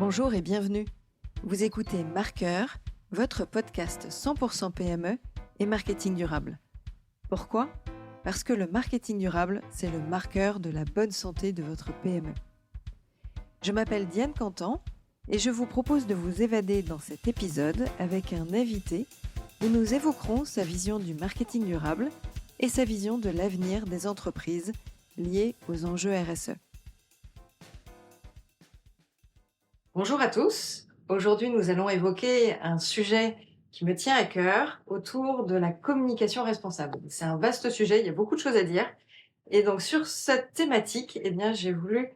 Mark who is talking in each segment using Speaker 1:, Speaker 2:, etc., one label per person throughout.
Speaker 1: Bonjour et bienvenue. Vous écoutez Marqueur, votre podcast 100% PME et marketing durable. Pourquoi ? Parce que le marketing durable, c'est le marqueur de la bonne santé de votre PME. Je m'appelle Diane Cantan et je vous propose de vous évader dans cet épisode avec un invité où nous évoquerons sa vision du marketing durable et sa vision de l'avenir des entreprises liées aux enjeux RSE. Bonjour à tous. Aujourd'hui, nous allons évoquer un sujet qui me tient à cœur autour de la communication responsable. C'est un vaste sujet, il y a beaucoup de choses à dire. Et donc, sur cette thématique, j'ai voulu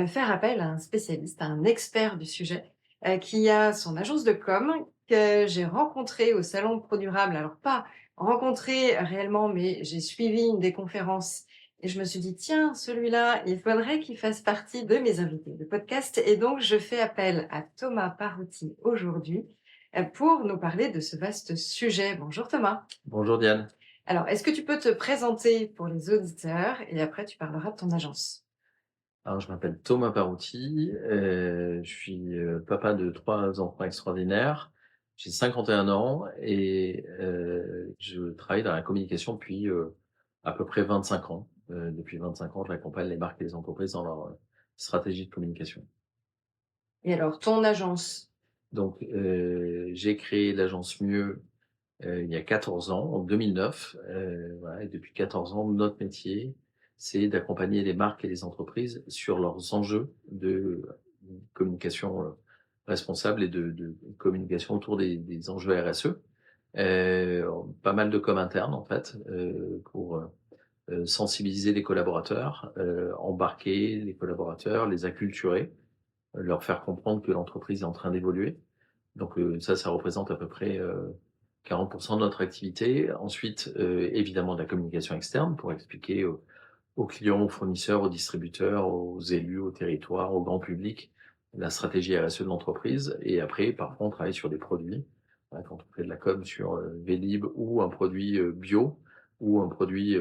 Speaker 1: faire appel à un spécialiste, à un expert du sujet, qui a son agence de com, que j'ai rencontré au Salon Pro Durable. Alors, pas rencontré réellement, mais j'ai suivi une des conférences et je me suis dit, tiens, celui-là, il faudrait qu'il fasse partie de mes invités de podcast. Et donc, je fais appel à Thomas Parouti aujourd'hui pour nous parler de ce vaste sujet. Bonjour Thomas.
Speaker 2: Bonjour Diane.
Speaker 1: Alors, est-ce que tu peux te présenter pour les auditeurs et après tu parleras de ton agence?
Speaker 2: Alors, je m'appelle Thomas Parouti, je suis papa de 3 enfants extraordinaires, j'ai 51 ans et je travaille dans la communication depuis à peu près 25 ans. Depuis 25 ans, j'accompagne les marques et les entreprises dans leur stratégie de communication.
Speaker 1: Et alors, ton agence?
Speaker 2: Donc, j'ai créé l'agence Mieux il y a 14 ans, en 2009. Voilà, et depuis 14 ans, notre métier, c'est d'accompagner les marques et les entreprises sur leurs enjeux de communication responsable et de communication autour des enjeux RSE. Pas mal de com interne en fait, pour sensibiliser les collaborateurs, embarquer les collaborateurs, les acculturer, leur faire comprendre que l'entreprise est en train d'évoluer. Donc ça représente à peu près 40% de notre activité. Ensuite, évidemment, de la communication externe pour expliquer aux clients, aux fournisseurs, aux distributeurs, aux élus, au territoire, au grand public, la stratégie RSE de l'entreprise. Et après, parfois, on travaille sur des produits. Quand on fait de la com sur Vélib ou un produit bio ou un produit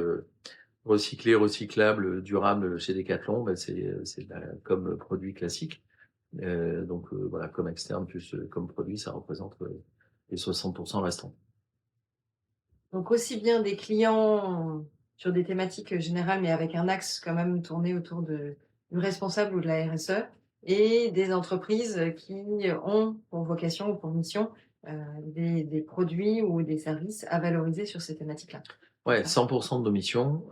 Speaker 2: recyclé, recyclable, durable chez Decathlon, c'est de la com produit classique. Voilà, comme externe plus comme produit, ça représente les 60% restants.
Speaker 1: Donc, aussi bien des clients sur des thématiques générales, mais avec un axe quand même tourné autour du responsable ou de la RSE, et des entreprises qui ont pour vocation ou pour mission des produits ou des services à valoriser sur ces thématiques-là.
Speaker 2: Ouais,
Speaker 1: Ça.
Speaker 2: 100% de nos missions,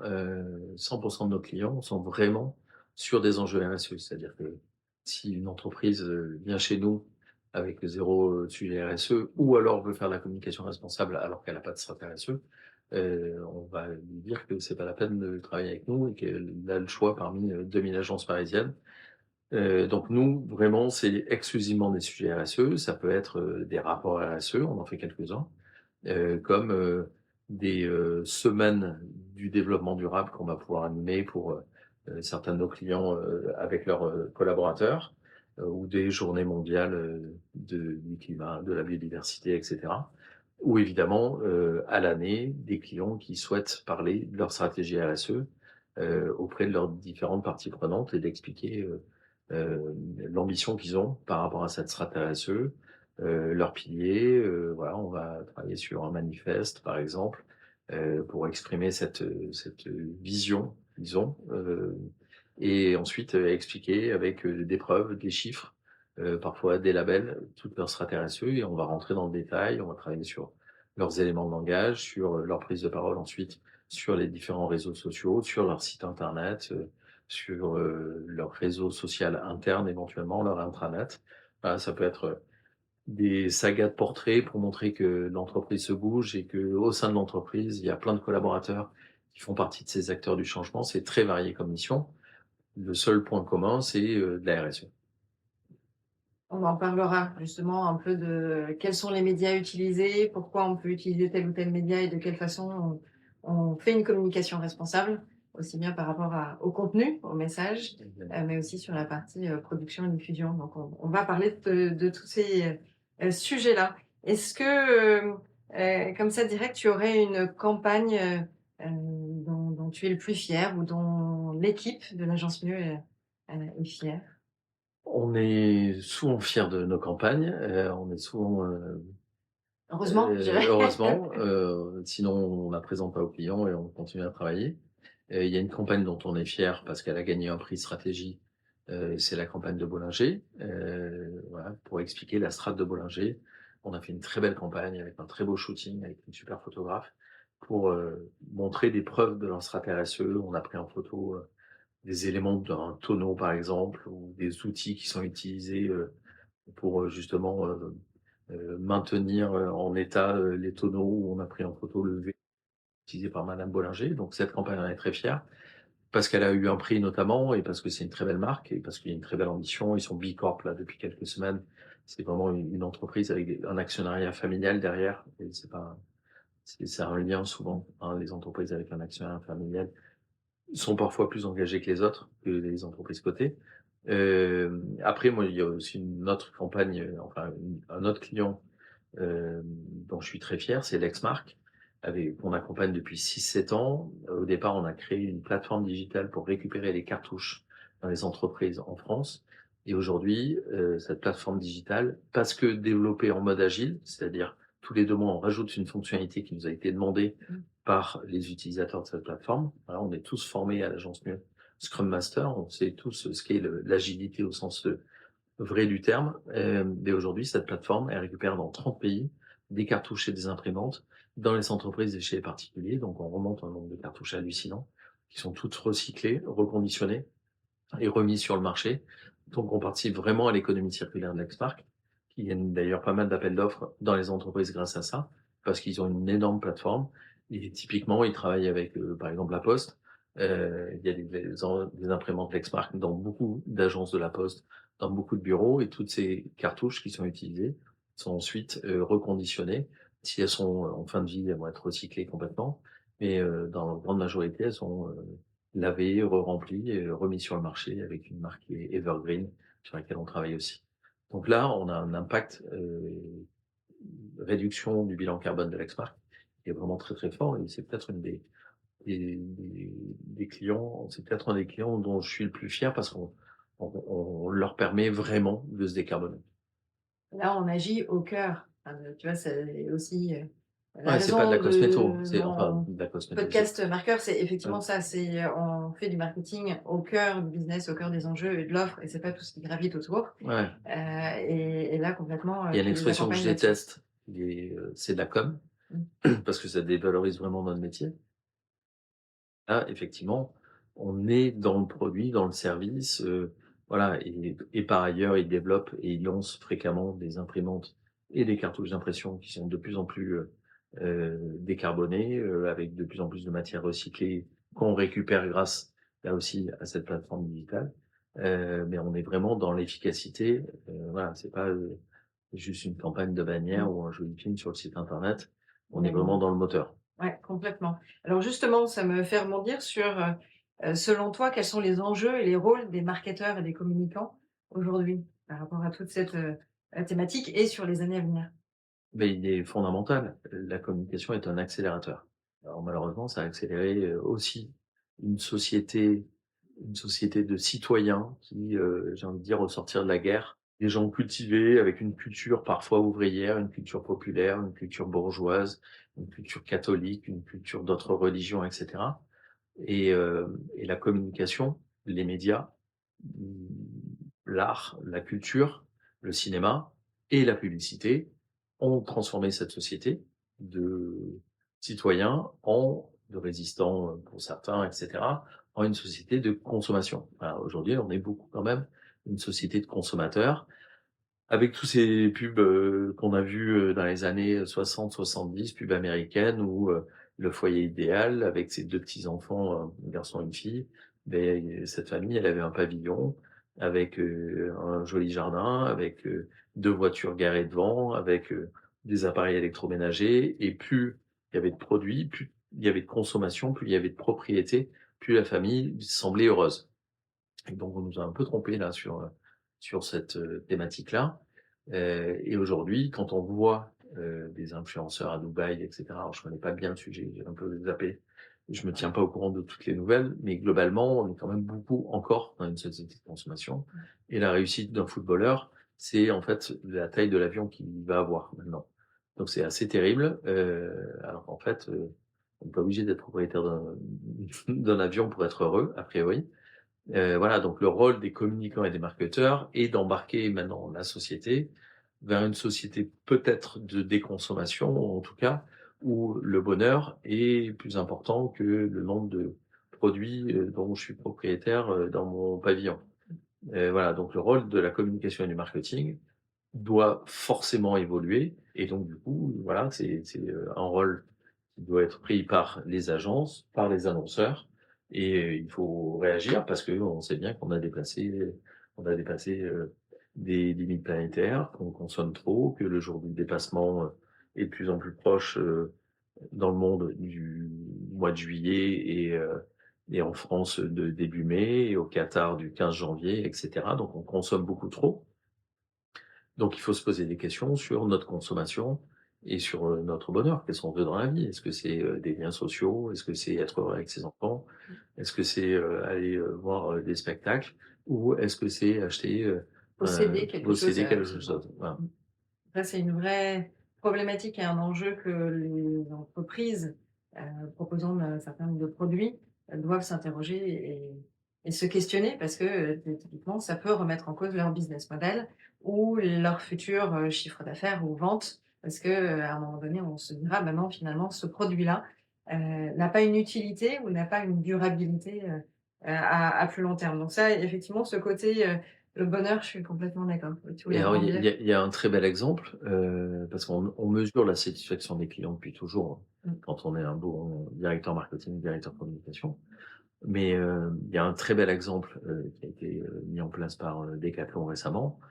Speaker 2: 100% de nos clients sont vraiment sur des enjeux RSE. C'est-à-dire que si une entreprise vient chez nous avec zéro sujet RSE, ou alors veut faire de la communication responsable alors qu'elle n'a pas de strat RSE, on va lui dire que c'est pas la peine de travailler avec nous et qu'elle a le choix parmi 2000 agences parisiennes. Donc nous, vraiment, c'est exclusivement des sujets RSE. Ça peut être des rapports RSE, on en fait quelques-uns, comme des semaines du développement durable qu'on va pouvoir animer pour certains de nos clients avec leurs collaborateurs, ou des journées mondiales du climat, de la biodiversité, etc. Ou évidemment, à l'année, des clients qui souhaitent parler de leur stratégie RSE auprès de leurs différentes parties prenantes et d'expliquer l'ambition qu'ils ont par rapport à cette stratégie RSE, leurs piliers. Voilà, on va travailler sur un manifeste, par exemple, pour exprimer cette vision qu'ils ont, et ensuite expliquer avec des preuves, des chiffres, parfois des labels, toute leur stratégie RSE, et on va rentrer dans le détail, on va travailler sur leurs éléments de langage, sur leur prise de parole ensuite, sur les différents réseaux sociaux, sur leur site internet, sur leur réseau social interne, éventuellement leur intranet. Voilà, ça peut être des sagas de portraits pour montrer que l'entreprise se bouge et que au sein de l'entreprise, il y a plein de collaborateurs qui font partie de ces acteurs du changement. C'est très varié comme mission. Le seul point commun, c'est de la RSE.
Speaker 1: On en parlera justement un peu de quels sont les médias utilisés, pourquoi on peut utiliser tel ou tel média et de quelle façon on fait une communication responsable, aussi bien par rapport au contenu, au message, mais aussi sur la partie production et diffusion. Donc on va parler de tous ces sujets-là. Est-ce que, comme ça direct, tu aurais une campagne dont tu es le plus fier ou dont l'équipe de l'agence Mieux est fière?
Speaker 2: On est souvent fiers de nos campagnes, on est souvent,
Speaker 1: Heureusement, je dirais.
Speaker 2: heureusement, sinon on la présente pas aux clients et on continue à travailler. Il y a une campagne dont on est fier parce qu'elle a gagné un prix stratégie, c'est la campagne de Bollinger. Voilà, pour expliquer la strate de Bollinger. On a fait une très belle campagne avec un très beau shooting, avec une super photographe pour, montrer des preuves de leur strat RSE. On a pris en photo, des éléments d'un tonneau par exemple ou des outils qui sont utilisés, pour, justement, maintenir, en état, les tonneaux où on a pris en photo le V utilisé par madame Bollinger. Donc cette campagne, on en est très fiers parce qu'elle a eu un prix notamment et parce que c'est une très belle marque et parce qu'il y a une très belle ambition. Ils sont B Corp là depuis quelques semaines. C'est vraiment une entreprise avec un actionnariat familial derrière et c'est pas c'est un lien souvent, hein, les entreprises avec un actionnariat familial sont parfois plus engagés que les autres, que les entreprises cotées. Après moi, il y a aussi une autre campagne, enfin un autre client, dont je suis très fier, c'est Lexmark, avec qu'on accompagne depuis 6-7 ans. Au départ, on a créé une plateforme digitale pour récupérer les cartouches dans les entreprises en France et aujourd'hui, cette plateforme digitale, parce que développée en mode agile, c'est-à-dire tous les 2 mois, on rajoute une fonctionnalité qui nous a été demandée par les utilisateurs de cette plateforme. Voilà, on est tous formés à l'agence Mule Scrum Master, on sait tous ce qu'est l'agilité au sens, vrai du terme. Et aujourd'hui, cette plateforme, elle récupère dans 30 pays des cartouches et des imprimantes dans les entreprises et chez les particuliers. Donc, on remonte un nombre de cartouches hallucinant qui sont toutes recyclées, reconditionnées et remises sur le marché. Donc, on participe vraiment à l'économie circulaire de Lexmark, qui gagne d'ailleurs pas mal d'appels d'offres dans les entreprises grâce à ça, parce qu'ils ont une énorme plateforme. Et typiquement, ils travaillent avec, par exemple, la Poste. Il y a des imprimantes Lexmark dans beaucoup d'agences de la Poste, dans beaucoup de bureaux, et toutes ces cartouches qui sont utilisées sont ensuite reconditionnées. Si elles sont en fin de vie, elles vont être recyclées complètement, mais dans la grande majorité, elles sont lavées, re-remplies et remises sur le marché avec une marque qui est Evergreen, sur laquelle on travaille aussi. Donc là, on a un impact, réduction du bilan carbone de Lexmark qui est vraiment très, très fort et c'est peut-être une des clients, c'est peut-être un des clients dont je suis le plus fier parce qu'on leur permet vraiment de se décarboner.
Speaker 1: Là, on agit au cœur. Enfin, tu vois, c'est aussi, la
Speaker 2: Ouais, c'est pas de
Speaker 1: raison
Speaker 2: la cosméto,
Speaker 1: de
Speaker 2: c'est enfin
Speaker 1: mon
Speaker 2: de la cosméto, c'est
Speaker 1: podcast marqueur, c'est
Speaker 2: ouais,
Speaker 1: effectivement ça, c'est, on fait du marketing au cœur du business, au cœur des enjeux et de l'offre et c'est pas tout ce qui gravite autour.
Speaker 2: ouais.
Speaker 1: Et là complètement,
Speaker 2: Il y a une
Speaker 1: tu les
Speaker 2: expression que
Speaker 1: accompagnes
Speaker 2: je
Speaker 1: là-dessus.
Speaker 2: déteste, c'est de la com,
Speaker 1: Mmh.
Speaker 2: parce que ça dévalorise vraiment notre métier. Là, effectivement, on est dans le produit, dans le service, voilà et par ailleurs, ils développent et ils lancent fréquemment des imprimantes et des cartouches d'impression qui sont de plus en plus, décarbonées, avec de plus en plus de matières recyclées qu'on récupère grâce, là aussi, à cette plateforme digitale. Mais on est vraiment dans l'efficacité, voilà, c'est pas, juste une campagne de
Speaker 1: Mmh.
Speaker 2: bannière ou un joli film sur le site internet. On est vraiment
Speaker 1: Mais
Speaker 2: dans le moteur.
Speaker 1: ouais, complètement. Alors justement, ça me fait rebondir sur, selon toi, quels sont les enjeux et les rôles des marketeurs et des communicants aujourd'hui, par rapport à toute cette, thématique et sur les années à venir?
Speaker 2: Mais il est fondamental. La communication est un accélérateur. Alors malheureusement, ça a accéléré, aussi une société une société de citoyens qui, j'ai envie de dire, au sortir de la guerre, des gens cultivés avec une culture parfois ouvrière, une culture populaire, une culture bourgeoise, une culture catholique, une culture d'autres religions et cetera et la communication, les médias, mmh, l'art, la culture, le cinéma et la publicité ont transformé cette société de citoyens de résistants, pour certains et cetera, en une société de consommation. Voilà, aujourd'hui, on est beaucoup quand même une société de consommateurs avec tous ces pubs, qu'on a vus, dans les années 60-70, pubs américaines où, le foyer idéal avec ses 2 petits-enfants, un garçon et une fille, beh, cette famille, elle avait un pavillon avec, un joli jardin, avec, 2 voitures garées devant, avec, des appareils électroménagers et plus il y avait de produits, plus il y avait de consommation, plus il y avait de propriété, plus la famille semblait heureuse. Et donc on nous a un peu trompés là sur cette, thématique-là. Et aujourd'hui, quand on voit, des influenceurs à Dubaï et cetera, alors je connais pas bien le sujet, j'ai un peu zappé, Je me tiens pas au courant de toutes les nouvelles, mais globalement, on est quand même beaucoup encore dans une société de consommation. Et la réussite d'un footballeur, c'est en fait la taille de l'avion qu'il va avoir maintenant. Donc c'est assez terrible. Alors qu'en fait, on n'est pas obligé d'être propriétaire d'un avion pour être heureux, a priori. Voilà, donc le rôle des communicants et des marketeurs est d'embarquer maintenant la société vers une société peut-être de déconsommation, en tout cas, où le bonheur est plus important que le nombre de produits dont je suis propriétaire dans mon pavillon. Voilà, donc le rôle de la communication et du marketing doit forcément évoluer, et donc du coup, voilà, c'est un rôle qui doit être pris par les agences, par les annonceurs, et il faut réagir parce qu'on sait bien qu'on a dépassé des limites planétaires, qu'on consomme trop, que le jour du dépassement est de plus en plus proche dans le monde du mois de juillet et en France de début mai, et au Qatar du 15 janvier, etc. Donc on consomme beaucoup trop. Donc il faut se poser des questions sur notre consommation et sur notre bonheur. Qu'est-ce qu'on veut dans la vie? Est-ce que c'est des liens sociaux? Est-ce que c'est être heureux avec ses enfants? Est-ce que c'est aller voir des spectacles? Ou est-ce que c'est acheter,
Speaker 1: Posséder quelque chose,
Speaker 2: posséder quelque chose? Voilà.
Speaker 1: Après, c'est une vraie problématique et un enjeu que les entreprises, proposant un certain nombre de produits, doivent s'interroger et se questionner parce que, typiquement, ça peut remettre en cause leur business model ou leur futur, chiffre d'affaires ou vente. Parce que, à un moment donné, on se dira: «Bah non, finalement, ce produit-là, n'a pas une utilité ou n'a pas une durabilité, à plus long terme». Donc ça, effectivement, ce côté, le bonheur, je suis complètement d'accord. Tous
Speaker 2: Et
Speaker 1: les
Speaker 2: alors,
Speaker 1: grands
Speaker 2: il y
Speaker 1: biais.
Speaker 2: a il y a un très bel exemple, parce qu'on mesure la satisfaction des clients depuis toujours,
Speaker 1: Mmh.
Speaker 2: quand on est un bon directeur marketing, directeur communication. Mais, il y a un très bel exemple, qui a été, mis en place par, Decathlon récemment,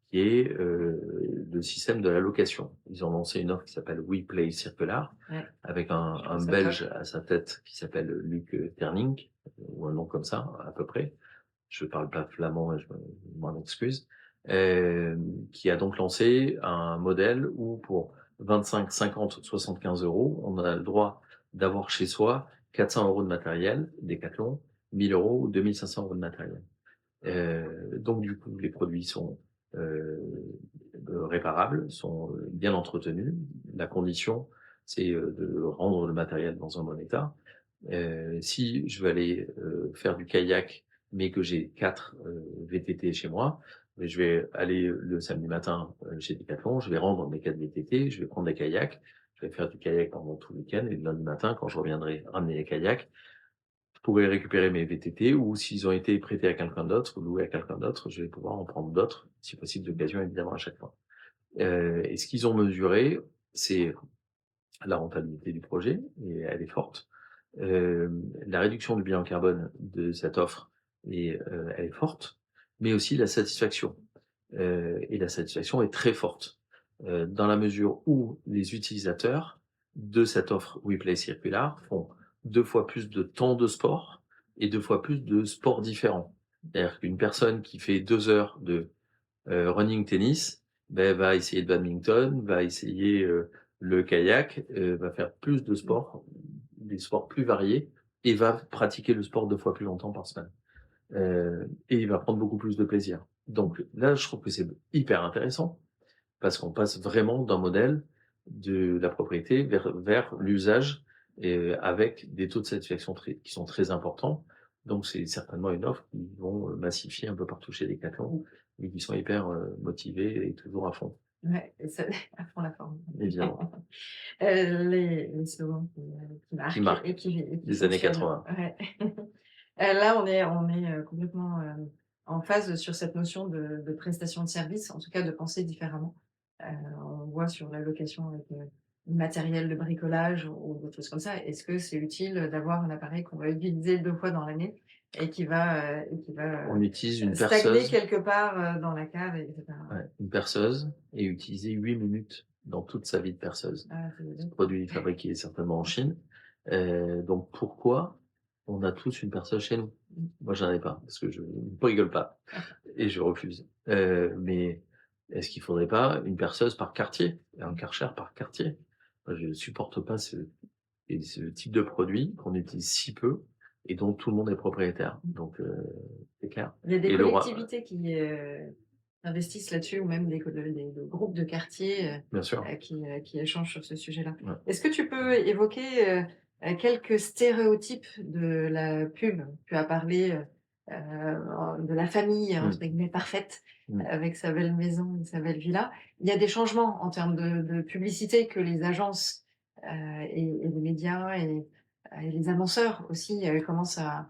Speaker 2: qui est, le système de la location. Ils ont lancé une offre qui s'appelle WePlay Circular,
Speaker 1: Ouais,
Speaker 2: avec
Speaker 1: je
Speaker 2: un
Speaker 1: trouve ça top.
Speaker 2: Belge à sa tête qui s'appelle Luc Ternink, ou un nom comme ça, à peu près. Je parle pas flamand et je m'en excuse. Qui a donc lancé un modèle où pour 25, 50, 75 €, on a le droit d'avoir chez soi 400 € de matériel Decathlon, 1 000 € ou 2 500 € de matériel. Donc du coup, les produits sont euh, réparables, sont bien entretenus. La condition, c'est de rendre le matériel dans un bon état. Si je veux aller faire du kayak, mais que j'ai 4 VTT chez moi, mais je vais aller le samedi matin chez Decathlon, je vais rendre mes 4 VTT, je vais prendre des kayaks, je vais faire du kayak pendant tout le week-end, et le lundi matin, quand je reviendrai ramener les kayaks, je pourrais récupérer mes VTT, ou s'ils ont été prêtés à quelqu'un d'autre ou loués à quelqu'un d'autre, je vais pouvoir en prendre d'autres, si possible d'occasion évidemment à chaque fois. Et ce qu'ils ont mesuré, c'est la rentabilité du projet, et elle est forte. La réduction du bilan carbone de cette offre, elle est forte, mais aussi la satisfaction. Et la satisfaction est très forte, dans la mesure où les utilisateurs de cette offre WePlay Circular font 2 fois plus de temps de sport et 2 fois plus de sports différents. C'est-à-dire qu'une personne qui fait 2 heures de running tennis, beh, va essayer le badminton, va essayer le kayak, va faire plus de sports, des sports plus variés, et va pratiquer le sport 2 fois plus longtemps par semaine. Et il va prendre beaucoup plus de plaisir. Donc là, je trouve que c'est hyper intéressant, parce qu'on passe vraiment d'un modèle de la propriété vers l'usage, et avec des taux de satisfaction qui sont très importants. Donc c'est certainement une offre qui vont massifier un peu partout chez Decathlon, et qui sont hyper motivés et toujours à fond,
Speaker 1: Ouais, et ça à fond la forme.
Speaker 2: évidemment.
Speaker 1: Les slogans qui
Speaker 2: Qui
Speaker 1: marquent
Speaker 2: marque
Speaker 1: et qui
Speaker 2: des années
Speaker 1: fonctionnent.
Speaker 2: 80.
Speaker 1: Ouais. Là, on est, complètement, en phase sur cette notion de prestation de service, en tout cas de penser différemment. Heu, on voit sur la location avec, du matériel de bricolage ou d'autres choses comme ça. Est-ce que c'est utile d'avoir un appareil qu'on va utiliser 2 fois dans l'année et qui va,
Speaker 2: On utilise une
Speaker 1: stagner
Speaker 2: perceuse,
Speaker 1: quelque part, dans la cave et cetera?
Speaker 2: ouais, une perceuse, et utiliser 8 minutes dans toute sa vie de perceuse.
Speaker 1: Ah, c'est
Speaker 2: Ce
Speaker 1: bien.
Speaker 2: produit est fabriqué certainement en Chine. Donc pourquoi on a tous une perceuse chez nous? Moi, j'en ai pas, parce que je ne rigole pas et je refuse. Mais est-ce qu'il faudrait pas une perceuse par quartier, un Karcher par quartier? Moi, je supporte pas et ce type de produit qu'on utilise si peu et dont tout le monde est propriétaire. Donc, c'est clair.
Speaker 1: Il y a des
Speaker 2: Et le roi
Speaker 1: collectivités qui, investissent là-dessus ou même des groupes de quartiers,
Speaker 2: bien sûr,
Speaker 1: qui échangent sur ce sujet-là.
Speaker 2: ouais.
Speaker 1: Est-ce que tu peux évoquer, quelques stéréotypes de la pub? Tu as parlé, de la famille entre
Speaker 2: Mmh,
Speaker 1: guillemets «parfaite»
Speaker 2: mmh.
Speaker 1: avec sa belle maison et sa belle villa. Il y a des changements en termes de publicité que les agences, et les médias et les annonceurs aussi, commencent à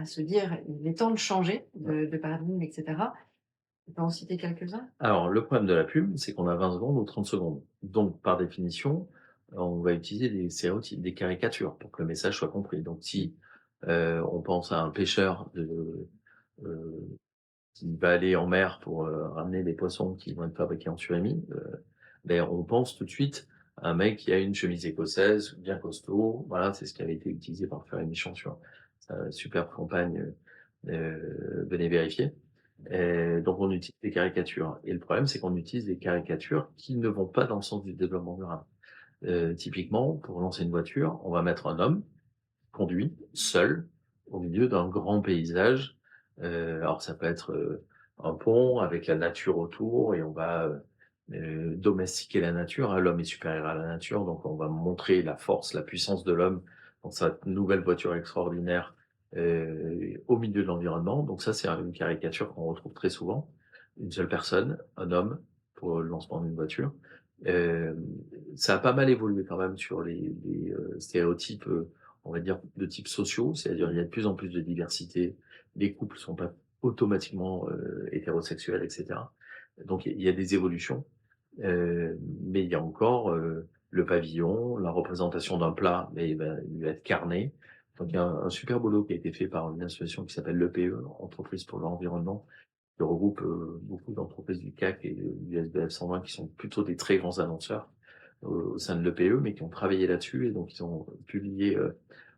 Speaker 1: se dire: «Il est temps de changer de paradigme» et cetera. Tu peux en citer quelques-uns?
Speaker 2: Alors, le problème de la pub, c'est qu'on a 20 secondes ou 30 secondes. Donc, par définition, on va utiliser des stéréotypes, des caricatures pour que le message soit compris. Donc, si on pense à un pêcheur euh, qui va aller en mer pour ramener des poissons qui vont être fabriqués en surimi, ben, on pense tout de suite à un mec qui a une chemise écossaise, bien costaud. Voilà, c'est ce qui avait été utilisé pour faire émission sur sa superbe campagne Venez vérifier. Donc on utilise des caricatures et le problème, c'est qu'on utilise des caricatures qui ne vont pas dans le sens du développement durable. Typiquement, pour lancer une voiture, on va mettre un homme conduit seul au milieu d'un grand paysage. Alors ça peut être, un pont avec la nature autour et on va, domestiquer la nature, hein. L'homme est supérieur à la nature, donc on va montrer la force, la puissance de l'homme dans sa nouvelle voiture extraordinaire, au milieu de l'environnement. Donc ça, c'est une caricature qu'on retrouve très souvent. Une seule personne, un homme, pour le lancement d'une voiture. Hem, Ça a pas mal évolué quand même sur les stéréotypes, on va dire de type sociaux, c'est-à-dire il y a de plus en plus de diversité. Les couples sont pas automatiquement, hétérosexuels et cetera. Donc il y a des évolutions. Mais il y a encore, le pavillon, la représentation d'un plat, mais il va être carné. Donc il y a un super boulot qui a été fait par une association qui s'appelle l'EPE, Entreprise pour l'environnement, qui regroupe, beaucoup d'entreprises du CAC et du SBF 120 qui sont plutôt des très grands annonceurs, au sein de l'EPE, mais qui ont travaillé là-dessus et donc ils ont publié,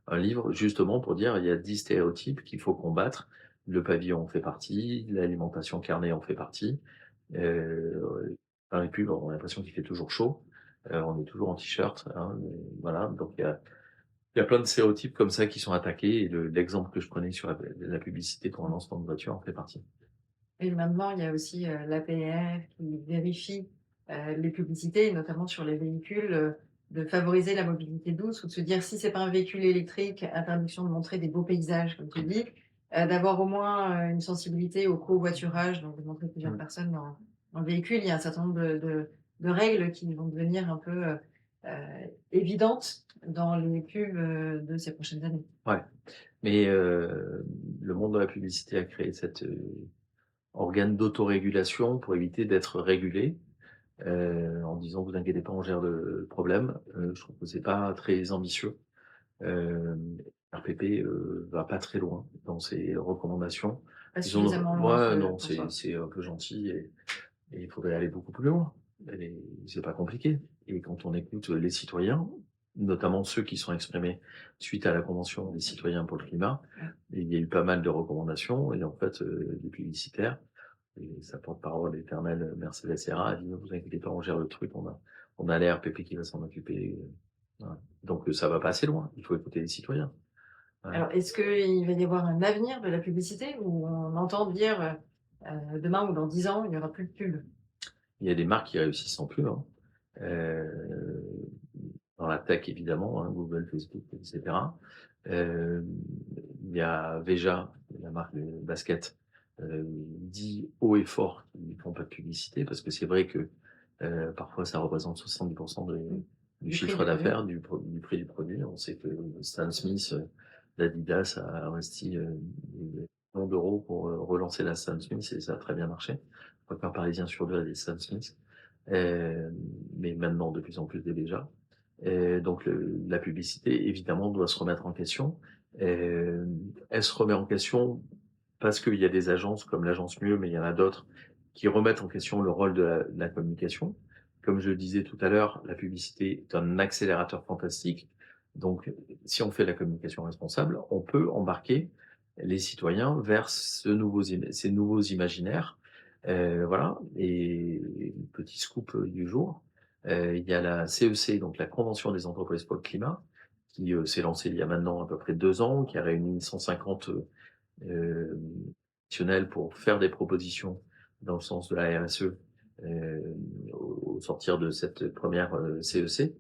Speaker 2: un livre justement pour dire: «Il y a 10 stéréotypes qu'il faut combattre». Le pavillon en fait partie, l'alimentation carnée en fait partie. Dans les pubs, on a l'impression qu'il fait toujours chaud, on est toujours en t-shirt, hein, voilà, donc il y a plein de stéréotypes comme ça qui sont attaqués et l'exemple que je prenais sur la publicité pour un lancement de voiture en fait partie.
Speaker 1: Et maintenant, il y a aussi, l'APF qui vérifie, les publicités et notamment sur les véhicules, de favoriser la mobilité douce ou de se dire: «Si c'est pas un véhicule électrique, interdiction de montrer des beaux paysages», comme tu dis, d'avoir au moins, une sensibilité au covoiturage, donc de montrer plusieurs
Speaker 2: Mmh.
Speaker 1: personnes dans le véhicule. Il y a un certain nombre de règles qui vont devenir un peu, évidentes dans les pubs, de ces prochaines années.
Speaker 2: Ouais, mais le monde de la publicité a créé cet organe d'autorégulation pour éviter d'être régulé, en disant: «Vous inquiétez pas, on gère le problème». Je trouve que c'est pas très ambitieux. RPP, va pas très loin dans ses recommandations.
Speaker 1: Pas
Speaker 2: Ils ont
Speaker 1: suffisamment loin
Speaker 2: ouais,
Speaker 1: ce
Speaker 2: non,
Speaker 1: pour toi.
Speaker 2: c'est un peu gentil et il faudrait aller beaucoup plus loin. Et c'est pas compliqué et quand on écoute, les citoyens, notamment ceux qui sont exprimés suite à la convention des citoyens pour le climat,
Speaker 1: Ouais.
Speaker 2: il y a eu pas mal de recommandations et en fait, les publicitaires et sa porte-parole éternelle, Mercedes Serra, a dit: «Ne vous inquiétez pas, on gère le truc, on a la RPP qui va s'en occuper», voilà. Donc, ça va pas assez loin, il faut écouter les citoyens. Ouais.
Speaker 1: Alors, est-ce qu'il va y avoir un avenir de la publicité où on entend dire, demain ou dans 10 ans, il n'y aura plus de pub?
Speaker 2: Il y a des marques qui réussissent sans pub, hein. Heu, dans la tech évidemment, hein, Google, Facebook et cetera. Hem, il y a Veja, la marque de basket, dit haut et fort qu'ils ne font pas de publicité parce que c'est vrai que, parfois ça représente 70
Speaker 1: Mmh.
Speaker 2: du
Speaker 1: Du prix
Speaker 2: chiffre
Speaker 1: du produit?
Speaker 2: d'affaires, du prix du produit. On sait que Stan Smith, d'Adidas a investi, des millions d'euros pour, relancer la Stan Smith et ça a très bien marché. Je crois qu'un Parisien sur 2 a des Stan Smith. Mais maintenant de plus en plus des déjà. Donc la publicité évidemment doit se remettre en question. Elle se remet en question parce qu'il y a des agences comme l'agence Mieux, mais il y en a d'autres qui remettent en question le rôle de la communication. Comme je le disais tout à l'heure, la publicité est un accélérateur fantastique. Donc si on fait la communication responsable, on peut embarquer les citoyens vers ces nouveaux imaginaires. Voilà et petit scoop, du jour, il y a la CEC, donc la Convention des entreprises pour le climat, qui s'est lancé il y a maintenant à peu près 2 ans, qui a réuni 150 professionnels pour faire des propositions dans le sens de la RSE au sortir de cette première CEC.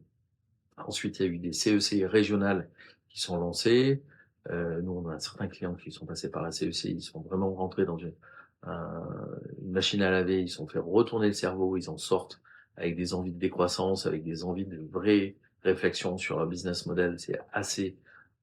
Speaker 2: Ensuite, il y a eu des CEC régionales qui sont lancées. Nous, on a certains clients qui sont passés par la CEC, ils sont vraiment rentrés dans une machine à laver, ils se sont fait retourner le cerveau, ils en sortent avec des envies de décroissance, avec des envies de vraie réflexion sur leur business model. C'est assez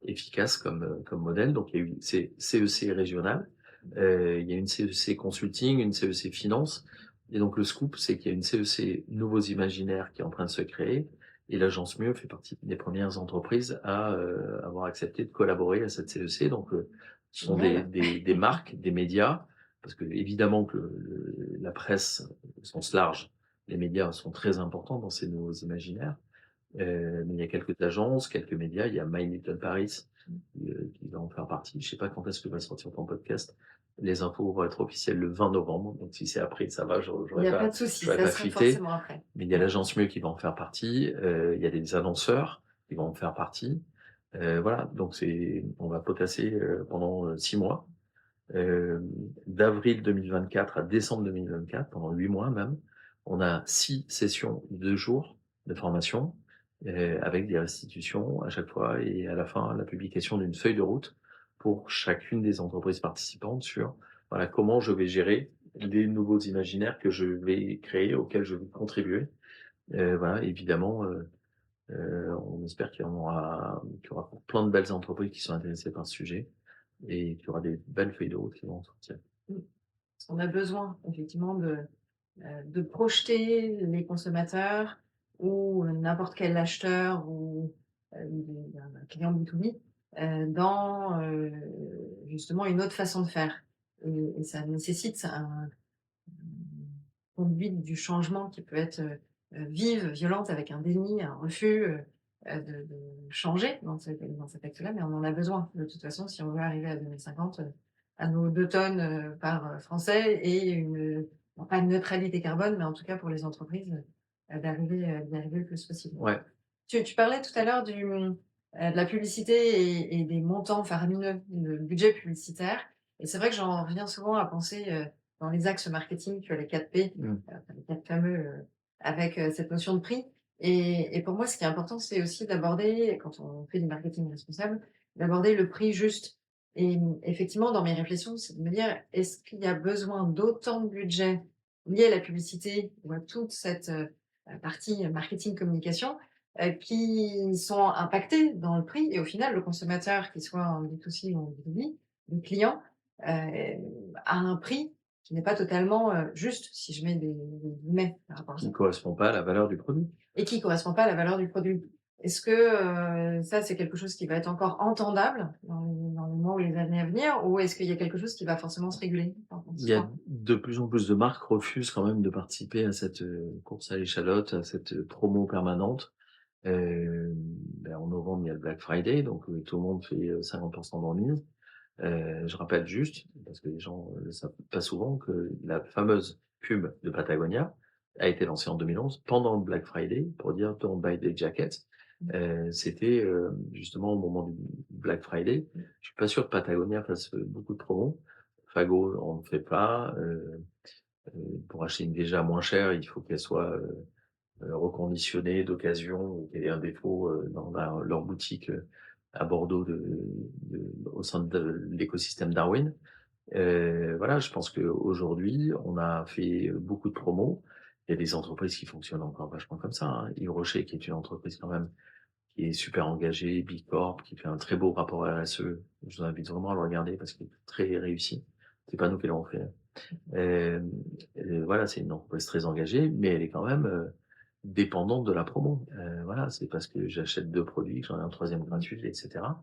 Speaker 2: efficace comme modèle. Donc, il y a eu ces CEC régionales, il y a une CEC consulting, une CEC finance. Et donc, le scoop, c'est qu'il y a une CEC nouveaux imaginaires qui est en train de se créer. Et l'agence Mieux fait partie des premières entreprises à avoir accepté de collaborer à cette CEC. Donc, ce sont
Speaker 1: Génial.
Speaker 2: des marques, des médias, parce que évidemment que la presse, au sens large, les médias sont très importants dans ces nouveaux imaginaires. Mais il y a quelques agences, quelques médias. Il y a My Little Paris qui va en faire partie. Je sais pas quand est-ce que va sortir ton podcast. Les infos vont être officielles le 20 novembre. Donc, si c'est après, ça va,
Speaker 1: Il n'y a pas de souci,
Speaker 2: j'aurais
Speaker 1: ça
Speaker 2: pas
Speaker 1: sera
Speaker 2: fuité.
Speaker 1: forcément après.
Speaker 2: Mais il y a l'agence Mieux qui va en faire partie, il y a des annonceurs qui vont en faire partie. Voilà, donc on va potasser pendant 6 mois, d'avril 2024 à décembre 2024, pendant 8 mois même. On a 6 sessions de 2 jours de formation, avec des restitutions à chaque fois et à la fin, la publication d'une feuille de route pour chacune des entreprises participantes sur, voilà, comment je vais gérer les nouveaux imaginaires que je vais créer, auxquels je vais contribuer. Voilà, évidemment, on espère qu'il y aura plein de belles entreprises qui sont intéressées par ce sujet et qu'il y aura des belles feuilles de route qui vont sortir.
Speaker 1: Mmh. Parce qu'on a besoin effectivement de projeter les consommateurs ou n'importe quel acheteur ou un client B2B dans justement une autre façon de faire. Et ça nécessite une conduite du changement qui peut être vive, violente, avec un déni, un refus de changer dans cet acte-là, mais on en a besoin de toute façon si on veut arriver à 2050 à nos 2 tonnes par Français et bon, pas une neutralité carbone, mais en tout cas pour les entreprises d'y arriver le plus possible.
Speaker 2: Ouais,
Speaker 1: Tu parlais tout à l'heure de la publicité et des montants faramineux de budget publicitaire et c'est vrai que j'en reviens souvent à penser, dans les axes marketing, tu as les 4 P,
Speaker 2: mmh,
Speaker 1: enfin les 4 fameux, avec, cette notion de prix et pour moi, ce qui est important, c'est aussi d'aborder, quand on fait du marketing responsable, d'aborder le prix juste et effectivement, dans mes réflexions, c'est de me dire: «Est-ce qu'il y a besoin d'autant de budget lié à la publicité ou à toute cette, partie marketing communication?» Qui sont impactés dans le prix et au final, le consommateur, qu'il soit en B2C ou en B2B, le client, a un prix qui n'est pas totalement, juste, si je mets des guillemets par rapport à
Speaker 2: qui
Speaker 1: ça
Speaker 2: ne correspond pas à la valeur du produit.
Speaker 1: et qui correspond pas à la valeur du produit. Est-ce que, ça, c'est quelque chose qui va être encore entendable dans les mois ou les années à venir ou est-ce qu'il y a quelque chose qui va forcément se réguler? Tu en
Speaker 2: Il
Speaker 1: penses
Speaker 2: y a
Speaker 1: quoi?
Speaker 2: de plus en plus de marques refusent quand même de participer à cette course à l'échalote, à cette promo permanente. En novembre, il y a le Black Friday, donc tout le monde fait 50% de remise. Je rappelle juste, parce que les gens ne le savent pas souvent, que la fameuse pub de Patagonia a été lancée en 2011 pendant le Black Friday pour dire «Don't buy the jacket». C'était justement au moment du Black Friday. Je suis pas sûr que Patagonia fasse beaucoup de promos. Fago on ne fait pas. Pour acheter une Véja moins chère, il faut qu'elle soit reconditionnée d'occasion ou qu'elle ait un défaut dans leur boutique à Bordeaux au sein de l'écosystème Darwin. Voilà, je pense qu'aujourd'hui, on a fait beaucoup de promos. Il y a des entreprises qui fonctionnent encore vachement comme ça, hein. Yves Rocher, qui est une entreprise quand même qui est super engagée, Bicorp, qui fait un très beau rapport RSE. Je vous invite vraiment à le regarder parce qu'il est très réussi. C'est pas nous qui l'avons fait, hein. Voilà, c'est une entreprise très engagée, mais elle est quand même dépendante de la promo. Voilà, c'est parce que j'achète 2 produits que j'en ai un troisième gratuit, et cetera.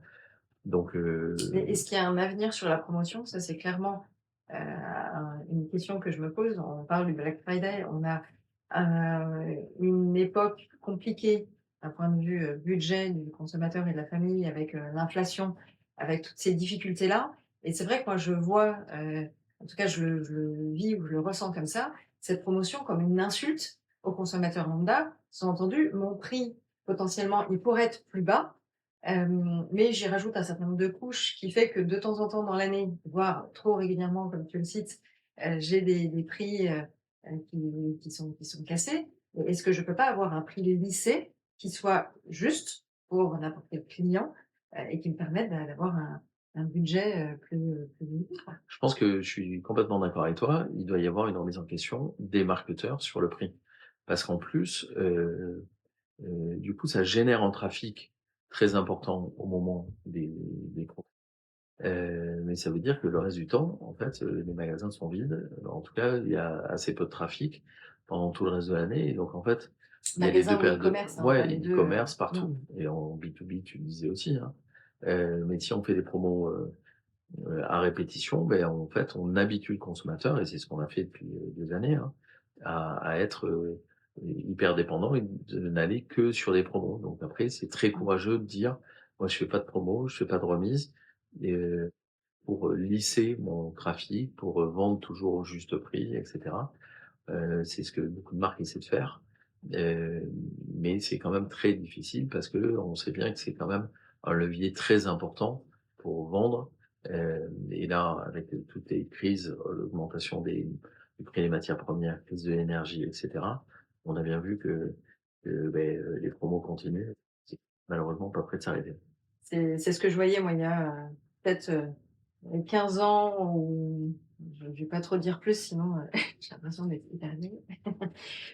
Speaker 2: Donc,
Speaker 1: Mais est-ce qu'il y a un avenir sur la promotion? Ça, c'est clairement, une question que je me pose. On parle du Black Friday, on a, une époque compliquée d'un point de vue, budget du consommateur et de la famille avec, l'inflation, avec toutes ces difficultés-là et c'est vrai que moi je vois, en tout cas je le vis ou je le ressens comme ça, cette promotion comme une insulte au consommateur lambda. Sous-entendu, mon prix potentiellement, il pourrait être plus bas, Mais j'y rajoute un certain nombre de couches qui fait que de temps en temps dans l'année, voire trop régulièrement comme tu le cites, j'ai des prix, qui sont cassés. Et est-ce que je peux pas avoir un prix lissé qui soit juste pour n'importe quel client, et qui me permette d'avoir un budget, plus limité, quoi?
Speaker 2: Je pense que je suis complètement d'accord avec toi. Il doit y avoir une remise en question des marketeurs sur le prix. Parce qu'en plus, du coup, ça génère un trafic très important au moment des promos. Mais ça veut dire que le reste du temps, en fait, les magasins sont vides. En tout cas, il y a assez peu de trafic pendant tout le reste de l'année et donc en fait, il y a les 2
Speaker 1: Magasin ou
Speaker 2: périodes de
Speaker 1: e-commerce, hein, on a
Speaker 2: ouais,
Speaker 1: les 2.
Speaker 2: e-commerce
Speaker 1: Mmh.
Speaker 2: partout et en B2B, tu le disais aussi, hein. Mais si on fait des promos, à répétition, ben en fait, on habitue le consommateur et c'est ce qu'on a fait depuis, des années, hein, à être, hyper dépendant et de n'aller que sur des promos. Donc après, c'est très courageux de dire: «Moi, je fais pas de promo, je fais pas de remise» et pour, lisser mon trafic, pour, vendre toujours au juste prix et cetera. C'est ce que beaucoup de marques essaient de faire, mais c'est quand même très difficile parce qu'on sait bien que c'est quand même un levier très important pour vendre, et là, avec toutes les crises, l'augmentation du prix des matières premières, crise de l'énergie et cetera, on a bien vu que les promos continuent, c'est malheureusement pas près de s'arrêter.
Speaker 1: C'est ce que je voyais moi il y a, peut-être, 15 ans ou je vais pas trop dire plus sinon, j'ai l'impression d'être hyper vieille.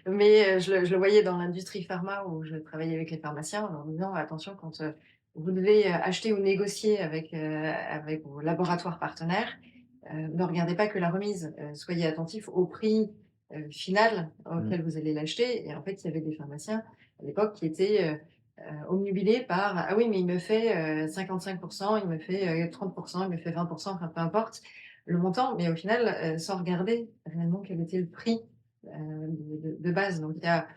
Speaker 1: Mais, je le voyais dans l'industrie pharma où je travaillais avec les pharmaciens en leur disant: «Attention quand, vous devez, acheter ou négocier avec vos laboratoires partenaires, ne regardez pas que la remise, soyez attentifs au prix, final
Speaker 2: Mmh.
Speaker 1: auquel vous allez l'acheter» et en fait, il y avait des pharmaciens à l'époque qui étaient, obnubilés par: «Ah oui, mais il me fait, 55 il me fait, 30 il me fait 20 enfin peu importe le montant», mais au final, sans regarder réellement quel était le prix, de base. Donc il y a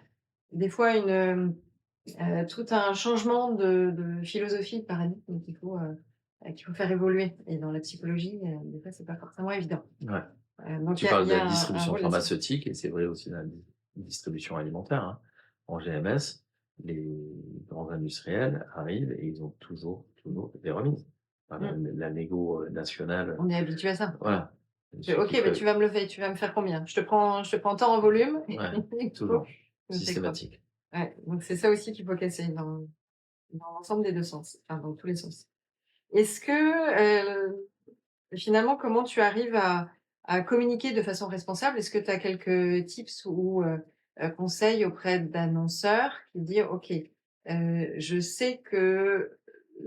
Speaker 1: des fois tout un changement de philosophie, de paradigme qu'il faut faire évoluer et dans la psychologie, des fois, c'est pas forcément évident.
Speaker 2: Ouais.
Speaker 1: Donc
Speaker 2: Tu
Speaker 1: il y a
Speaker 2: parles
Speaker 1: il
Speaker 2: de
Speaker 1: y
Speaker 2: la
Speaker 1: a un
Speaker 2: distribution
Speaker 1: rôle là-dessus.
Speaker 2: pharmaceutique et c'est vrai aussi dans la distribution alimentaire, hein. En GMS, les grands industriels arrivent et ils ont toujours des remises. Enfin,
Speaker 1: Mmh.
Speaker 2: la négo, nationale,
Speaker 1: On est habitué à ça.
Speaker 2: voilà.
Speaker 1: C'est:
Speaker 2: Celui
Speaker 1: «OK,
Speaker 2: qui
Speaker 1: bah,
Speaker 2: ferait
Speaker 1: tu vas me faire combien? Je te prends tant en volume
Speaker 2: ouais,
Speaker 1: et du coup,
Speaker 2: toujours,
Speaker 1: tu me fais quoi?»
Speaker 2: systématique.
Speaker 1: Ouais, donc c'est ça aussi qu'il faut casser dans l'ensemble des 2 sens, enfin dans tous les sens. Est-ce que, finalement, comment tu arrives à communiquer de façon responsable? Est-ce que tu as quelques tips ou conseils auprès d'annonceurs qui disent: «OK, je sais que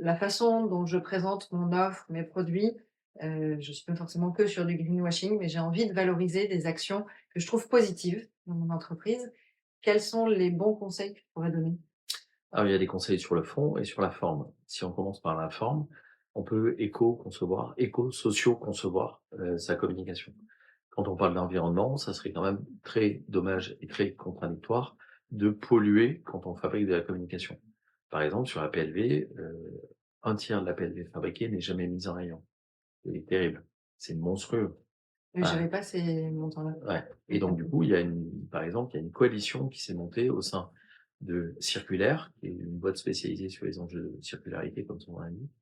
Speaker 1: la façon dont je présente mon offre, mes produits, je suis pas forcément que sur du greenwashing, mais j'ai envie de valoriser des actions que je trouve positives dans mon entreprise». Quels sont les bons conseils que tu pourrais donner?
Speaker 2: Alors, il y a des conseils sur le fond et sur la forme. Si on commence par la forme, on peut éco-socio-concevoir, sa communication. Quand on parle d'environnement, ça serait quand même très dommage et très contradictoire de polluer quand on fabrique de la communication. Par exemple, sur la PLV, 1/3 de la PLV fabriquée n'est jamais mise en rayon. C'est terrible, c'est monstrueux. Ah,
Speaker 1: J'avais pas ces montants-là.
Speaker 2: ouais et donc
Speaker 1: OK.
Speaker 2: du coup, par exemple, il y a une coalition qui s'est montée au sein de Circulaire, qui est une boîte spécialisée sur les enjeux de circularité, comme son nom l'indique,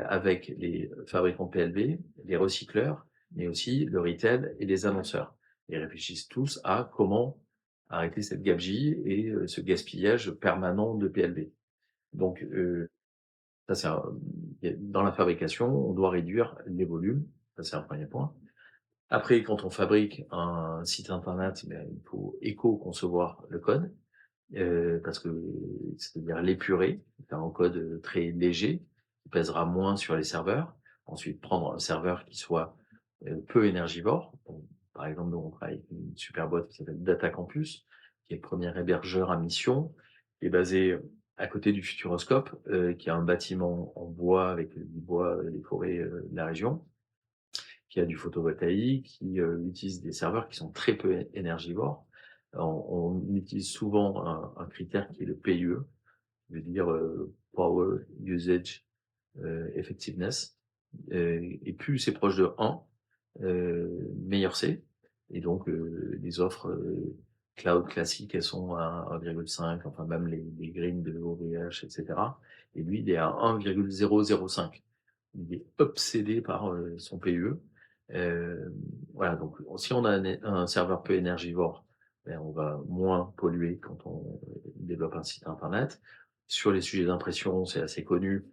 Speaker 2: avec les fabricants de PLV, les recycleurs, mais aussi le retail et les annonceurs. Ils réfléchissent tous à comment arrêter cette gabegie et ce gaspillage permanent de PLV. Donc, ça c'est dans la fabrication, on doit réduire les volumes, ça c'est un premier point. Après, quand on fabrique un site internet, ben, il faut éco-concevoir le code, parce que c'est-à-dire l'épurer, faire un code, très léger, qui pèsera moins sur les serveurs. Ensuite, prendre un serveur qui soit, peu énergivore. Donc, par exemple, nous, on travaille avec une super boîte qui s'appelle Data Campus, qui est le premier hébergeur à mission, qui est basé à côté du Futuroscope, qui est un bâtiment en bois avec du bois, des forêts, de la région, qui a du photovoltaïque, qui, utilise des serveurs qui sont très peu énergivores. On utilise souvent un critère qui est le PUE, je veux dire, Power Usage, Effectiveness, et plus c'est proche de 1, meilleur c'est et donc les offres, cloud classiques, elles sont à 1,5, enfin même les green de OVH, et cetera. Et lui, il est à 1,005. Il est obsédé par, son PUE. Voilà, donc si on a un serveur peu énergivore, ben, on va moins polluer quand on développe un site internet. Sur les sujets d'impression, c'est assez connu,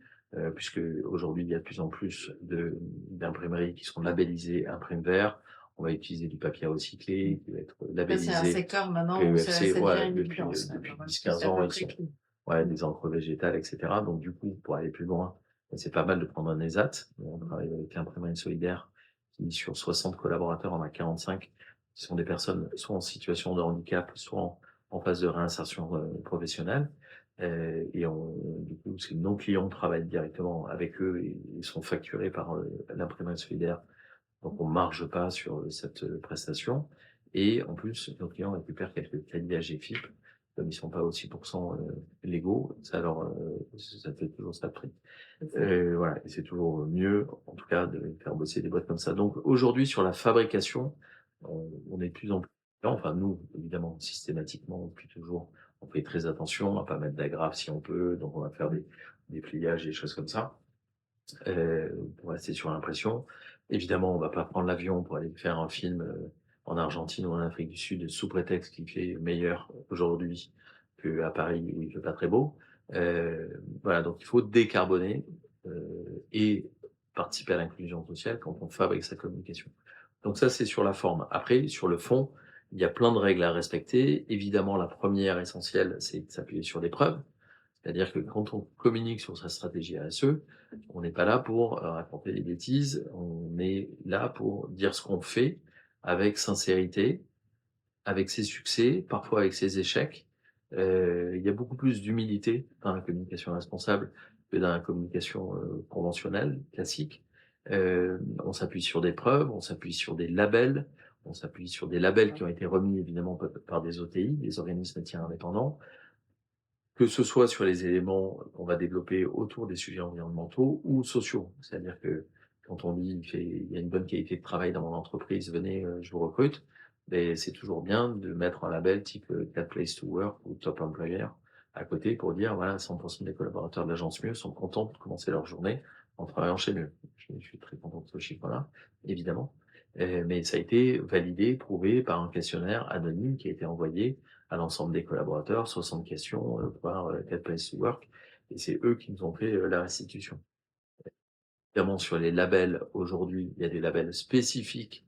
Speaker 2: puisque aujourd'hui il y a de plus en plus d'imprimeries qui sont labellisées Imprime Vert. On va utiliser du papier recyclé qui va être
Speaker 1: Ouais, c'est un
Speaker 2: labellisé
Speaker 1: secteur maintenant où
Speaker 2: PEFC,
Speaker 1: ça devient
Speaker 2: ouais,
Speaker 1: une
Speaker 2: depuis,
Speaker 1: évidence
Speaker 2: depuis
Speaker 1: maintenant, même si
Speaker 2: 10-15
Speaker 1: c'est à
Speaker 2: ans,
Speaker 1: peu
Speaker 2: ils
Speaker 1: près
Speaker 2: sont,
Speaker 1: clean.
Speaker 2: ouais, des encres végétales, et cetera. Donc du coup, pour aller plus loin, c'est pas mal de prendre un ESAT. On travaille avec l'imprimerie solidaire qui, sur 60 collaborateurs, en a 45 qui sont des personnes soit en situation de handicap, soit en phase de réinsertion professionnelle. Et du coup, nos clients travaillent directement avec eux et ils sont facturés par l'imprimerie solidaire. Donc on marge pas sur cette prestation. Et en plus, nos clients récupèrent quelques crédits AGFIP. Comme ils sont pas aussi légaux, ça fait toujours ça de prix. Voilà, et c'est toujours mieux, en tout cas, de faire bosser des boîtes comme ça. Donc aujourd'hui, sur la fabrication, on est de plus en plus, enfin nous, évidemment, systématiquement, depuis toujours, on fait très attention à pas mettre d'agrafes si on peut, donc on va faire des pliages, des choses comme ça, pour rester sur l'impression. Évidemment, on va pas prendre l'avion pour aller faire un film en Argentine ou en Afrique du Sud sous prétexte qu'il fait meilleur aujourd'hui qu'à Paris où il fait pas très beau. Voilà, donc il faut décarboner et participer à l'inclusion sociale quand on fabrique sa communication. Donc ça, c'est sur la forme. Après, sur le fond, il y a plein de règles à respecter. Évidemment, la première essentielle, c'est de s'appuyer sur des preuves. C'est-à-dire que quand on communique sur sa stratégie RSE, on n'est pas là pour raconter des bêtises, on est là pour dire ce qu'on fait avec sincérité, avec ses succès, parfois avec ses échecs. Il y a beaucoup plus d'humilité dans la communication responsable que dans la communication conventionnelle, classique. On s'appuie sur des preuves, on s'appuie sur des labels, on s'appuie sur des labels qui ont été remis évidemment par des OTI, des organismes tiers indépendants, que ce soit sur les éléments qu'on va développer autour des sujets environnementaux ou sociaux. C'est-à-dire que quand on dit il y a une bonne qualité de travail dans mon entreprise, venez, je vous recrute, mais c'est toujours bien de mettre un label type Great Place to Work ou Top Employer à côté pour dire voilà, 100% des collaborateurs de l'agence Mieux sont contents de commencer leur journée en travaillant chez Mieux. Je suis très content de ce chiffre-là, évidemment. Mais ça a été validé, prouvé par un questionnaire anonyme qui a été envoyé à l'ensemble des collaborateurs, 60 questions par Great Place to Work, et c'est eux qui nous ont fait la restitution. Évidemment, sur les labels, aujourd'hui, il y a des labels spécifiques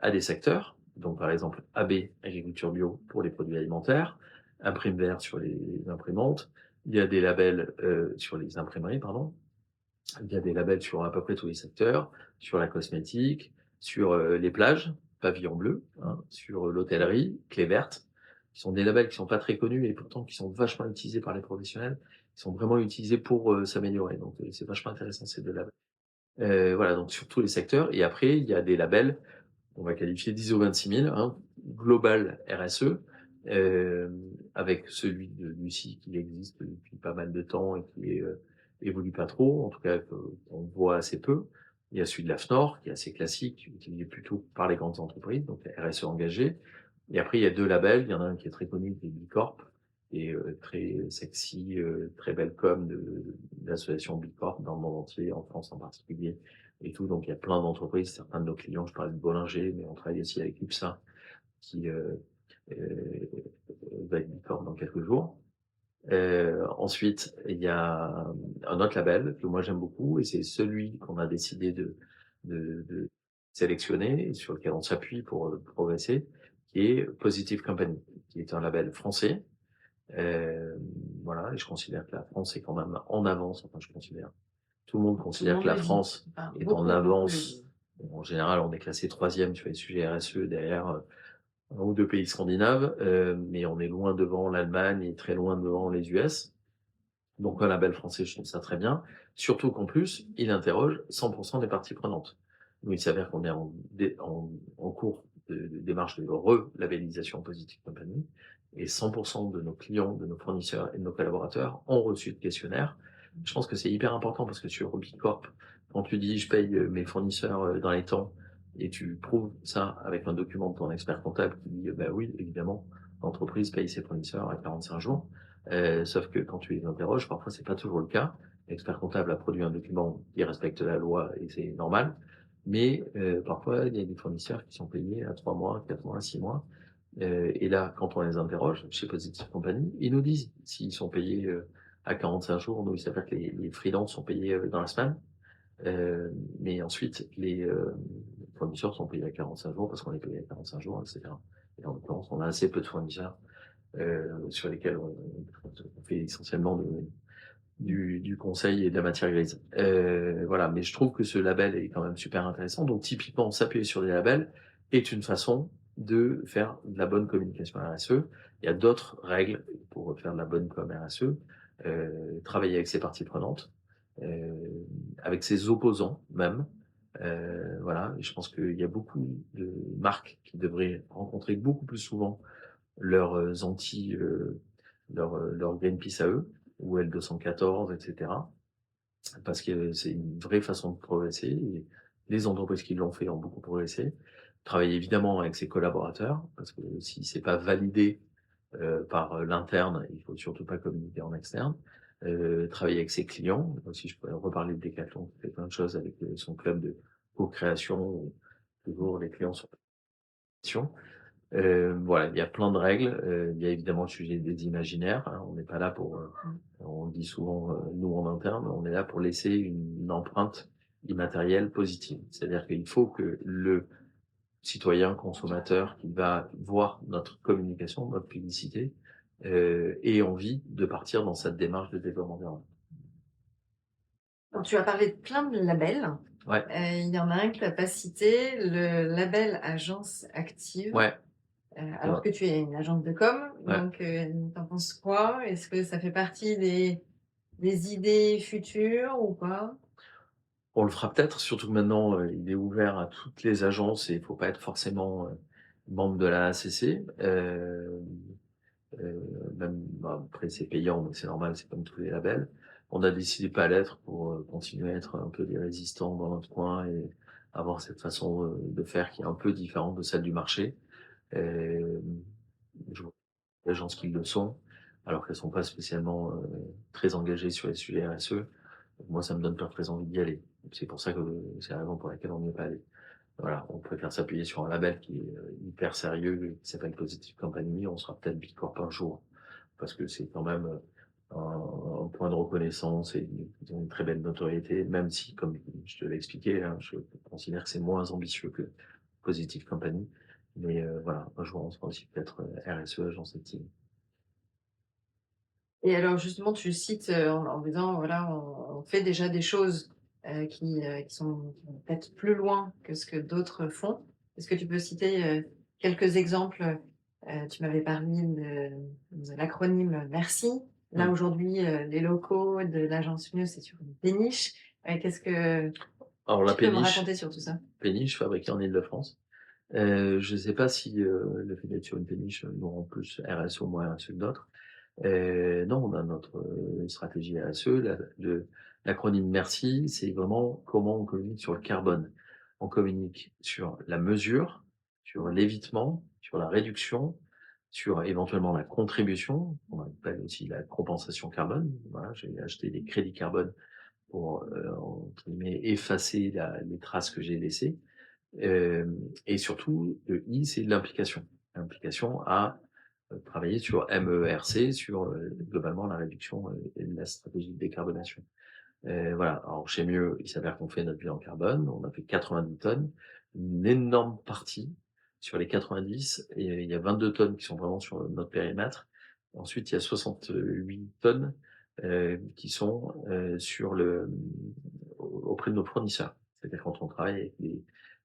Speaker 2: à des secteurs. Donc, par exemple, AB, agriculture bio pour les produits alimentaires, Imprime Vert sur les imprimantes. Il y a des labels sur les imprimeries, pardon. Il y a des labels sur à peu près tous les secteurs, sur la cosmétique, sur les plages, pavillon bleu, hein, sur l'hôtellerie, clé verte, qui sont des labels qui sont pas très connus et pourtant qui sont vachement utilisés par les professionnels, qui sont vraiment utilisés pour s'améliorer. Donc c'est vachement intéressant ces deux labels. Voilà, donc sur tous les secteurs. Et après, il y a des labels, on va qualifier d'ISO 26000, hein, global RSE, avec celui de Lucie qui existe depuis pas mal de temps et qui évolue pas trop, en tout cas qu'on voit assez peu. Il y a celui de l'AFNOR qui est assez classique, utilisé plutôt par les grandes entreprises, donc la RSE engagée. Et après, il y a deux labels. Il y en a un qui est très connu, qui est Bicorp, et très sexy, très belle com de l'association Bicorp dans le monde entier, en France en particulier, et tout. Donc il y a plein d'entreprises, certains de nos clients, je parlais de Bollinger, mais on travaille aussi avec UPSA, qui va être Bicorp dans quelques jours. Ensuite, il y a un autre label que moi j'aime beaucoup, et c'est celui qu'on a décidé de sélectionner, et sur lequel on s'appuie pour progresser, qui est Positive Company, qui est un label français. Voilà, et je considère que la France est quand même en avance, enfin je considère, tout le monde
Speaker 1: Tout le
Speaker 2: considère
Speaker 1: monde
Speaker 2: que la
Speaker 1: le dit.
Speaker 2: France
Speaker 1: Enfin,
Speaker 2: est en
Speaker 1: beaucoup le
Speaker 2: avance.
Speaker 1: disent.
Speaker 2: En général, on est classé 3e sur les sujets RSE derrière un ou deux pays scandinaves, mais on est loin devant l'Allemagne et très loin devant les US. Donc un label français, je trouve ça très bien. Surtout qu'en plus, il interroge 100% des parties prenantes. Nous, il s'avère qu'on est en cours de démarche de relabellisation Positive Company, et 100% de nos clients, de nos fournisseurs et de nos collaborateurs ont reçu le questionnaire. Je pense que c'est hyper important parce que sur Bicorp, quand tu dis je paye mes fournisseurs dans les temps, et tu prouves ça avec un document de ton expert comptable qui dit: «Bah, oui, évidemment, l'entreprise paye ses fournisseurs à 45 jours». Sauf que quand tu les interroges, parfois c'est pas toujours le cas. L'expert comptable a produit un document qui respecte la loi et c'est normal. Mais, parfois il y a des fournisseurs qui sont payés à 3 mois, 4 mois, 6 mois. Et là, quand on les interroge chez Positive Company, ils nous disent s'ils sont payés, à 45 jours. Nous, il s'avère que les freelances sont payés, dans la semaine. Mais ensuite, les fournisseurs sont payés à 45 jours parce qu'on est payé à 45 jours, et cetera. Et en l'occurrence, on a assez peu de fournisseurs, sur lesquels on fait essentiellement du conseil et de la matière grise. Voilà, mais je trouve que ce label est quand même super intéressant. Donc typiquement, s'appuyer sur des labels est une façon de faire de la bonne communication RSE. Il y a d'autres règles pour faire de la bonne com RSE, travailler avec ses parties prenantes, avec ses opposants même. Voilà, et je pense qu'il y a beaucoup de marques qui devraient rencontrer beaucoup plus souvent leurs leur Greenpeace à eux, ou L214, et cetera. Parce que c'est une vraie façon de progresser, et les entreprises qui l'ont fait ont beaucoup progressé. Travailler évidemment avec ses collaborateurs, parce que si c'est pas validé, par l'interne, il faut surtout pas communiquer en externe. Travailler avec ses clients, aussi je pourrais reparler de Decathlon qui fait plein de choses avec, son club de co-création, où toujours les clients sont en. Voilà, il y a plein de règles, il y a évidemment le sujet des imaginaires, hein. On n'est pas là pour, on le dit souvent, nous en interne, on est là pour laisser une empreinte immatérielle positive. C'est-à-dire qu'il faut que le citoyen consommateur qui va voir notre communication, notre publicité, ait envie de partir dans cette démarche de développement durable.
Speaker 1: Donc tu as parlé de plein de labels.
Speaker 2: Ouais,
Speaker 1: Il y en a un que tu as pas cité, le label Agence Active,
Speaker 2: ouais, c'est vrai,
Speaker 1: alors que tu es une agence de com.
Speaker 2: ouais.
Speaker 1: Donc, tu en penses quoi? Est-ce que ça fait partie des idées futures ou pas?
Speaker 2: On le fera peut-être, surtout que maintenant, il est ouvert à toutes les agences et il faut pas être forcément, membre de la ACC. Même, bah, après c'est payant, mais c'est normal, c'est comme tous les labels. On a décidé de pas l'être pour, continuer à être un peu des résistants dans notre coin et avoir cette façon, de faire qui est un peu différente de celle du marché. Hem, je vois des agences qui le sont, alors qu'elles sont pas spécialement, très engagées sur les sujets RSE. Moi, ça me donne pas très envie d'y aller. C'est pour ça que c'est la raison pour laquelle on n'y est pas allé. Voilà, on préfère s'appuyer sur un label qui est, hyper sérieux, qui s'appelle Positive Company. On sera peut-être B Corp un jour, parce que c'est quand même, un point de reconnaissance, et ils ont une très belle notoriété, même si, comme je te l'ai expliqué, hein, je considère que c'est moins ambitieux que Positive Company. Mais, voilà, un jour, on sera aussi peut-être, RSE, agence active.
Speaker 1: Et alors justement, tu cites, en disant voilà, on fait déjà des choses, qui sont peut-être plus loin que ce que d'autres font. Est-ce que tu peux citer, quelques exemples? Tu m'avais parlé de l'acronyme Merci. Là,
Speaker 2: Mmh.
Speaker 1: aujourd'hui, les locaux de l'agence Mieux, c'est sur une péniche. Qu'est-ce que
Speaker 2: Alors la
Speaker 1: tu peux me
Speaker 2: péniche
Speaker 1: raconter sur tout ça?
Speaker 2: péniche fabriquée en Île-de-France. Je ne sais pas si, le fait d'être sur une péniche, nous rend plus RSE ou moins RSE que d'autres. Non, on a notre, stratégie RSE. L'acronyme MERCI, c'est vraiment comment on communique sur le carbone. On communique sur la mesure, sur l'évitement, sur la réduction, sur éventuellement la contribution, on appelle aussi la compensation carbone. Voilà, j'ai acheté des crédits carbone pour, entre guillemets, effacer les traces que j'ai laissées. Et surtout, le I, c'est l'implication. L'implication à, travailler sur MERC, sur, globalement la réduction, et la stratégie de décarbonation. Voilà, alors chez Mieux, il s'avère qu'on fait notre bilan carbone, on a fait 90 tonnes, une énorme partie sur les 90, et il y a 22 tonnes qui sont vraiment sur notre périmètre. Ensuite, il y a 68 tonnes, qui sont, sur auprès de nos fournisseurs. C'est-à-dire quand on travaille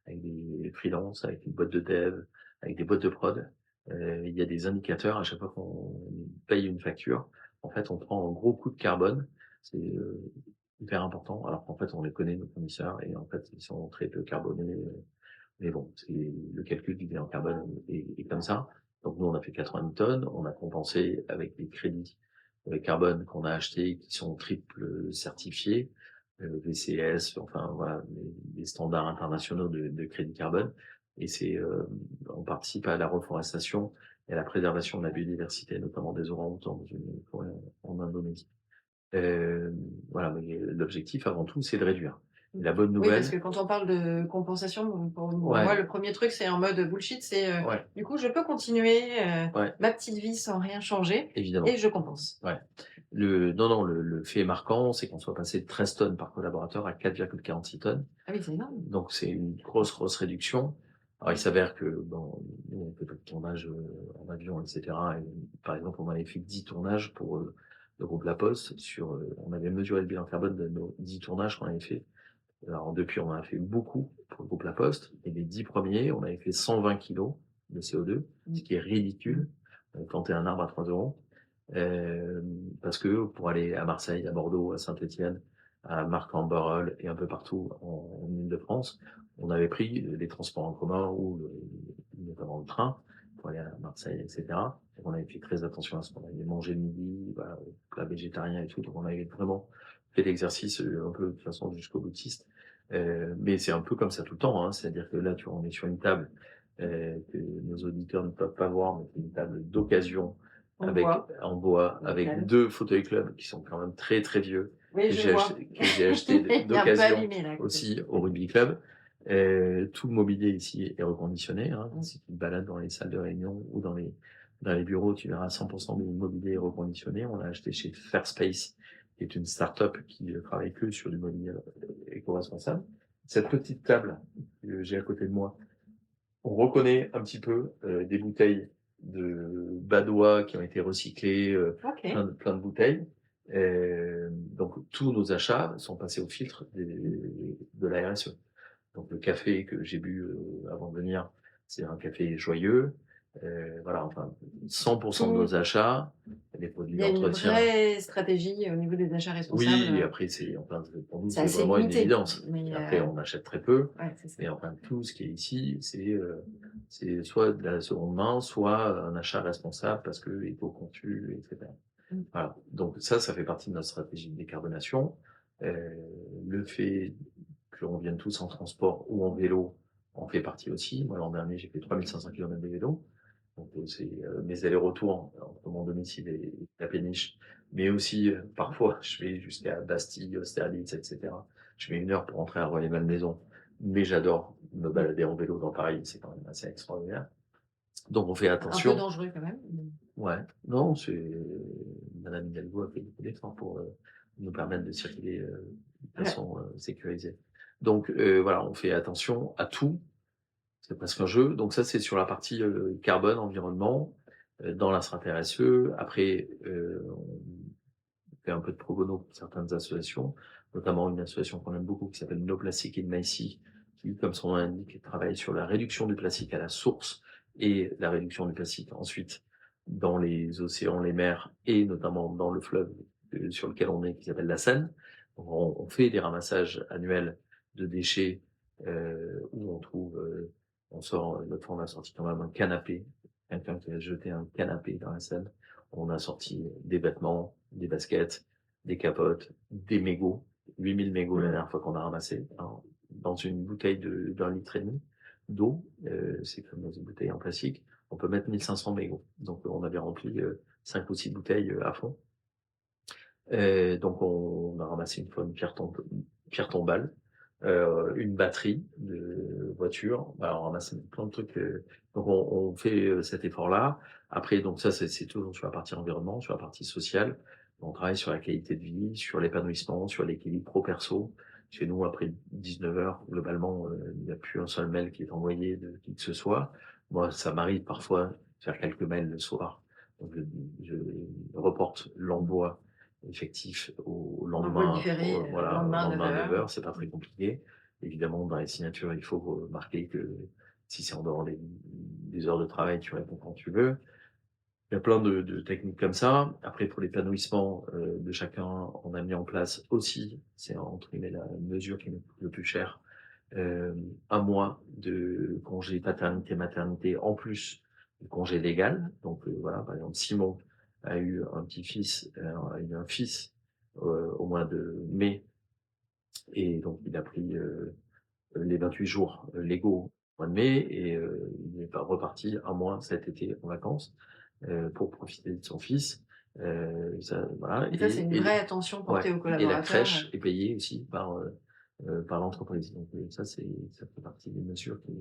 Speaker 2: avec des freelances, avec une boîte de dev, avec des boîtes de prod, il y a des indicateurs à chaque fois qu'on paye une facture. En fait, on prend un gros coup de carbone. C'est, hyper important, alors qu'en fait, on les connaît, nos fournisseurs, et en fait, ils sont très peu carbonés, mais bon, c'est le calcul du bilan carbone est comme ça. Donc nous, on a fait 80 tonnes, on a compensé avec des crédits, carbone qu'on a achetés, qui sont triple certifiés. VCS, enfin voilà, les standards internationaux de crédit carbone. Et on participe à la reforestation et à la préservation de la biodiversité, notamment des orang-outans dans une forêt en Indonésie. Voilà, mais l'objectif avant tout, c'est de réduire.
Speaker 1: Mmh.
Speaker 2: La bonne
Speaker 1: Oui, parce
Speaker 2: nouvelle,
Speaker 1: que quand on parle de compensation, bon, pour moi,
Speaker 2: ouais,
Speaker 1: le premier truc, c'est en mode bullshit, c'est,
Speaker 2: ouais,
Speaker 1: du coup, je peux continuer,
Speaker 2: ouais,
Speaker 1: ma petite vie sans rien changer et
Speaker 2: évidemment.
Speaker 1: je compense.
Speaker 2: Ouais. Non, le fait marquant, c'est qu'on soit passé de 13 tonnes par collaborateur à 4,46 tonnes.
Speaker 1: Ah oui, c'est énorme.
Speaker 2: Donc c'est une grosse réduction. Alors il s'avère que bon, nous on fait pas de tournage en avion, etc. Et par exemple, on avait fait 10 tournages pour le groupe La Poste on avait mesuré le bilan carbone de nos 10 tournages qu'on avait fait. Alors depuis, on en a fait beaucoup pour le groupe La Poste. Et les 10 premiers, on avait fait 120 kilos de CO2, ce qui est ridicule. Planter un arbre à 3 euros. Parce que pour aller à Marseille, à Bordeaux, à Saint-Étienne, à Marc-en-Barœul et un peu partout en Île-de-France, on avait pris les transports en commun ou notamment le train pour aller à Marseille, etc. Et on avait fait très attention à ce qu'on avait mangé le midi, voilà, plat végétarien et tout. Donc on avait vraiment fait l'exercice un peu de façon jusqu'au boutiste. Mais c'est un peu comme ça tout le temps, hein. C'est-à-dire que là, tu vois, on est sur une table que nos auditeurs ne peuvent pas voir, mais c'est une table d'occasion
Speaker 1: On voit.
Speaker 2: en bois, avec
Speaker 1: Nickel.
Speaker 2: 2 fauteuils club qui sont quand même très vieux,
Speaker 1: Oui,
Speaker 2: que
Speaker 1: je
Speaker 2: j'ai
Speaker 1: vois.
Speaker 2: acheté que j'ai acheté
Speaker 1: Il est un peu
Speaker 2: d'occasion
Speaker 1: abîmé, là, à côté.
Speaker 2: aussi au rugby club. Tout le mobilier ici est reconditionné, hein.
Speaker 1: Mmh.
Speaker 2: Si tu te balades dans les salles de réunion ou dans les bureaux, tu verras 100% du mobilier est reconditionné. On l'a acheté chez Fairspace, qui est une start-up qui travaille que sur du mobilier éco-responsable. Cette petite table que j'ai à côté de moi, on reconnaît un petit peu des bouteilles de Badois qui ont été recyclées,
Speaker 1: OK.
Speaker 2: plein de bouteilles. Donc tous nos achats sont passés au filtre de la RSE. Donc le café que j'ai bu avant de venir, c'est un café joyeux. Voilà, enfin 100% de
Speaker 1: Tout
Speaker 2: nos achats, les
Speaker 1: il
Speaker 2: produits
Speaker 1: y a une
Speaker 2: d'entretien.
Speaker 1: vraie stratégie au niveau des achats responsables,
Speaker 2: Oui, après c'est enfin pour nous
Speaker 1: c'est
Speaker 2: c'est
Speaker 1: assez
Speaker 2: vraiment une
Speaker 1: limité,
Speaker 2: évidence.
Speaker 1: mais
Speaker 2: Et après on achète très peu.
Speaker 1: ouais, c'est ça.
Speaker 2: Et enfin, tout ce qui est ici, c'est soit de la seconde main, soit un achat responsable parce que éco-conçu, etc.
Speaker 1: Mmh.
Speaker 2: Voilà. Donc ça fait partie de notre stratégie de décarbonation. Le fait qu'on vienne tous en transport ou en vélo en fait partie aussi. Moi, l'an dernier, j'ai fait 3500 km de vélo. Donc, c'est mes allers-retours entre mon domicile et la péniche. Mais aussi, parfois, je vais jusqu'à Bastille, Austerlitz, etc. Je mets 1 heure pour rentrer à Rueil-Malmaison. Mais j'adore me
Speaker 1: Mmh.
Speaker 2: balader en vélo dans Paris. C'est quand même assez extraordinaire. Donc, on fait
Speaker 1: Un peu
Speaker 2: attention.
Speaker 1: dangereux quand même, mmh.
Speaker 2: Ouais. Non, Madame Hidalgo a fait beaucoup d'efforts pour nous permettre de circuler de
Speaker 1: Ouais.
Speaker 2: façon sécurisée. Donc, voilà, on fait attention à tout. C'est presque un jeu. Donc ça, c'est sur la partie carbone, environnement, dans la strate RSE. Après, on fait un peu de pro bono pour certaines associations, notamment une association qu'on aime beaucoup qui s'appelle No Plastic in My Sea, qui, comme son nom l'indique, travaille sur la réduction du plastique à la source et la réduction du plastique ensuite dans les océans, les mers et notamment dans le fleuve sur lequel on est, qui s'appelle la Seine. Donc, on fait des ramassages annuels de déchets où on trouve, l'autre fois on a sorti quand même un canapé, quelqu'un qui a jeté un canapé dans la Seine. On a sorti des vêtements, des baskets, des capotes, des mégots, 8000 mégots la
Speaker 1: Mmh.
Speaker 2: dernière fois qu'on a ramassé, hein, dans une bouteille d'1,5 litre d'eau, c'est comme dans une bouteille en plastique, on peut mettre 1500 mégots. Donc on avait rempli 5 ou 6 bouteilles à fond. Donc on a ramassé une fois une pierre tombale, une batterie de voiture. Bah, on ramasse plein de trucs. Donc on fait cet effort-là. Après, donc ça, c'est toujours sur la partie environnement, sur la partie sociale. On travaille sur la qualité de vie, sur l'épanouissement, sur l'équilibre pro-perso. Chez nous, après 19 heures, globalement, il n'y a plus un seul mail qui est envoyé de qui que ce soit. Moi, ça m'arrive parfois de faire quelques mails le soir. Donc, je reporte l'envoi effectif au
Speaker 1: Un vol
Speaker 2: lendemain,
Speaker 1: différé,
Speaker 2: voilà, au
Speaker 1: lendemain
Speaker 2: lendemain 9
Speaker 1: 9h.
Speaker 2: heures, c'est pas très compliqué. Évidemment, dans les signatures, il faut marquer que si c'est en dehors des heures de travail, tu réponds quand tu veux. Il y a plein de techniques comme ça. Après, pour l'épanouissement de chacun, on a mis en place aussi, c'est entre guillemets la mesure qui nous coûte le plus cher, 1 mois de congé paternité-maternité en plus du congé légal. Donc voilà, par exemple, Simon a eu un petit-fils, a eu un fils au mois de mai Et donc il a pris, les 28 jours légaux au mois de mai et il est pas reparti un mois cet été en vacances, pour profiter de son fils. Ça voilà
Speaker 1: Et ça, c'est une
Speaker 2: et
Speaker 1: vraie attention
Speaker 2: ouais
Speaker 1: portée aux
Speaker 2: et la
Speaker 1: collaborateurs.
Speaker 2: crèche est payée aussi par l'entreprise. Donc ça ça fait partie des mesures qui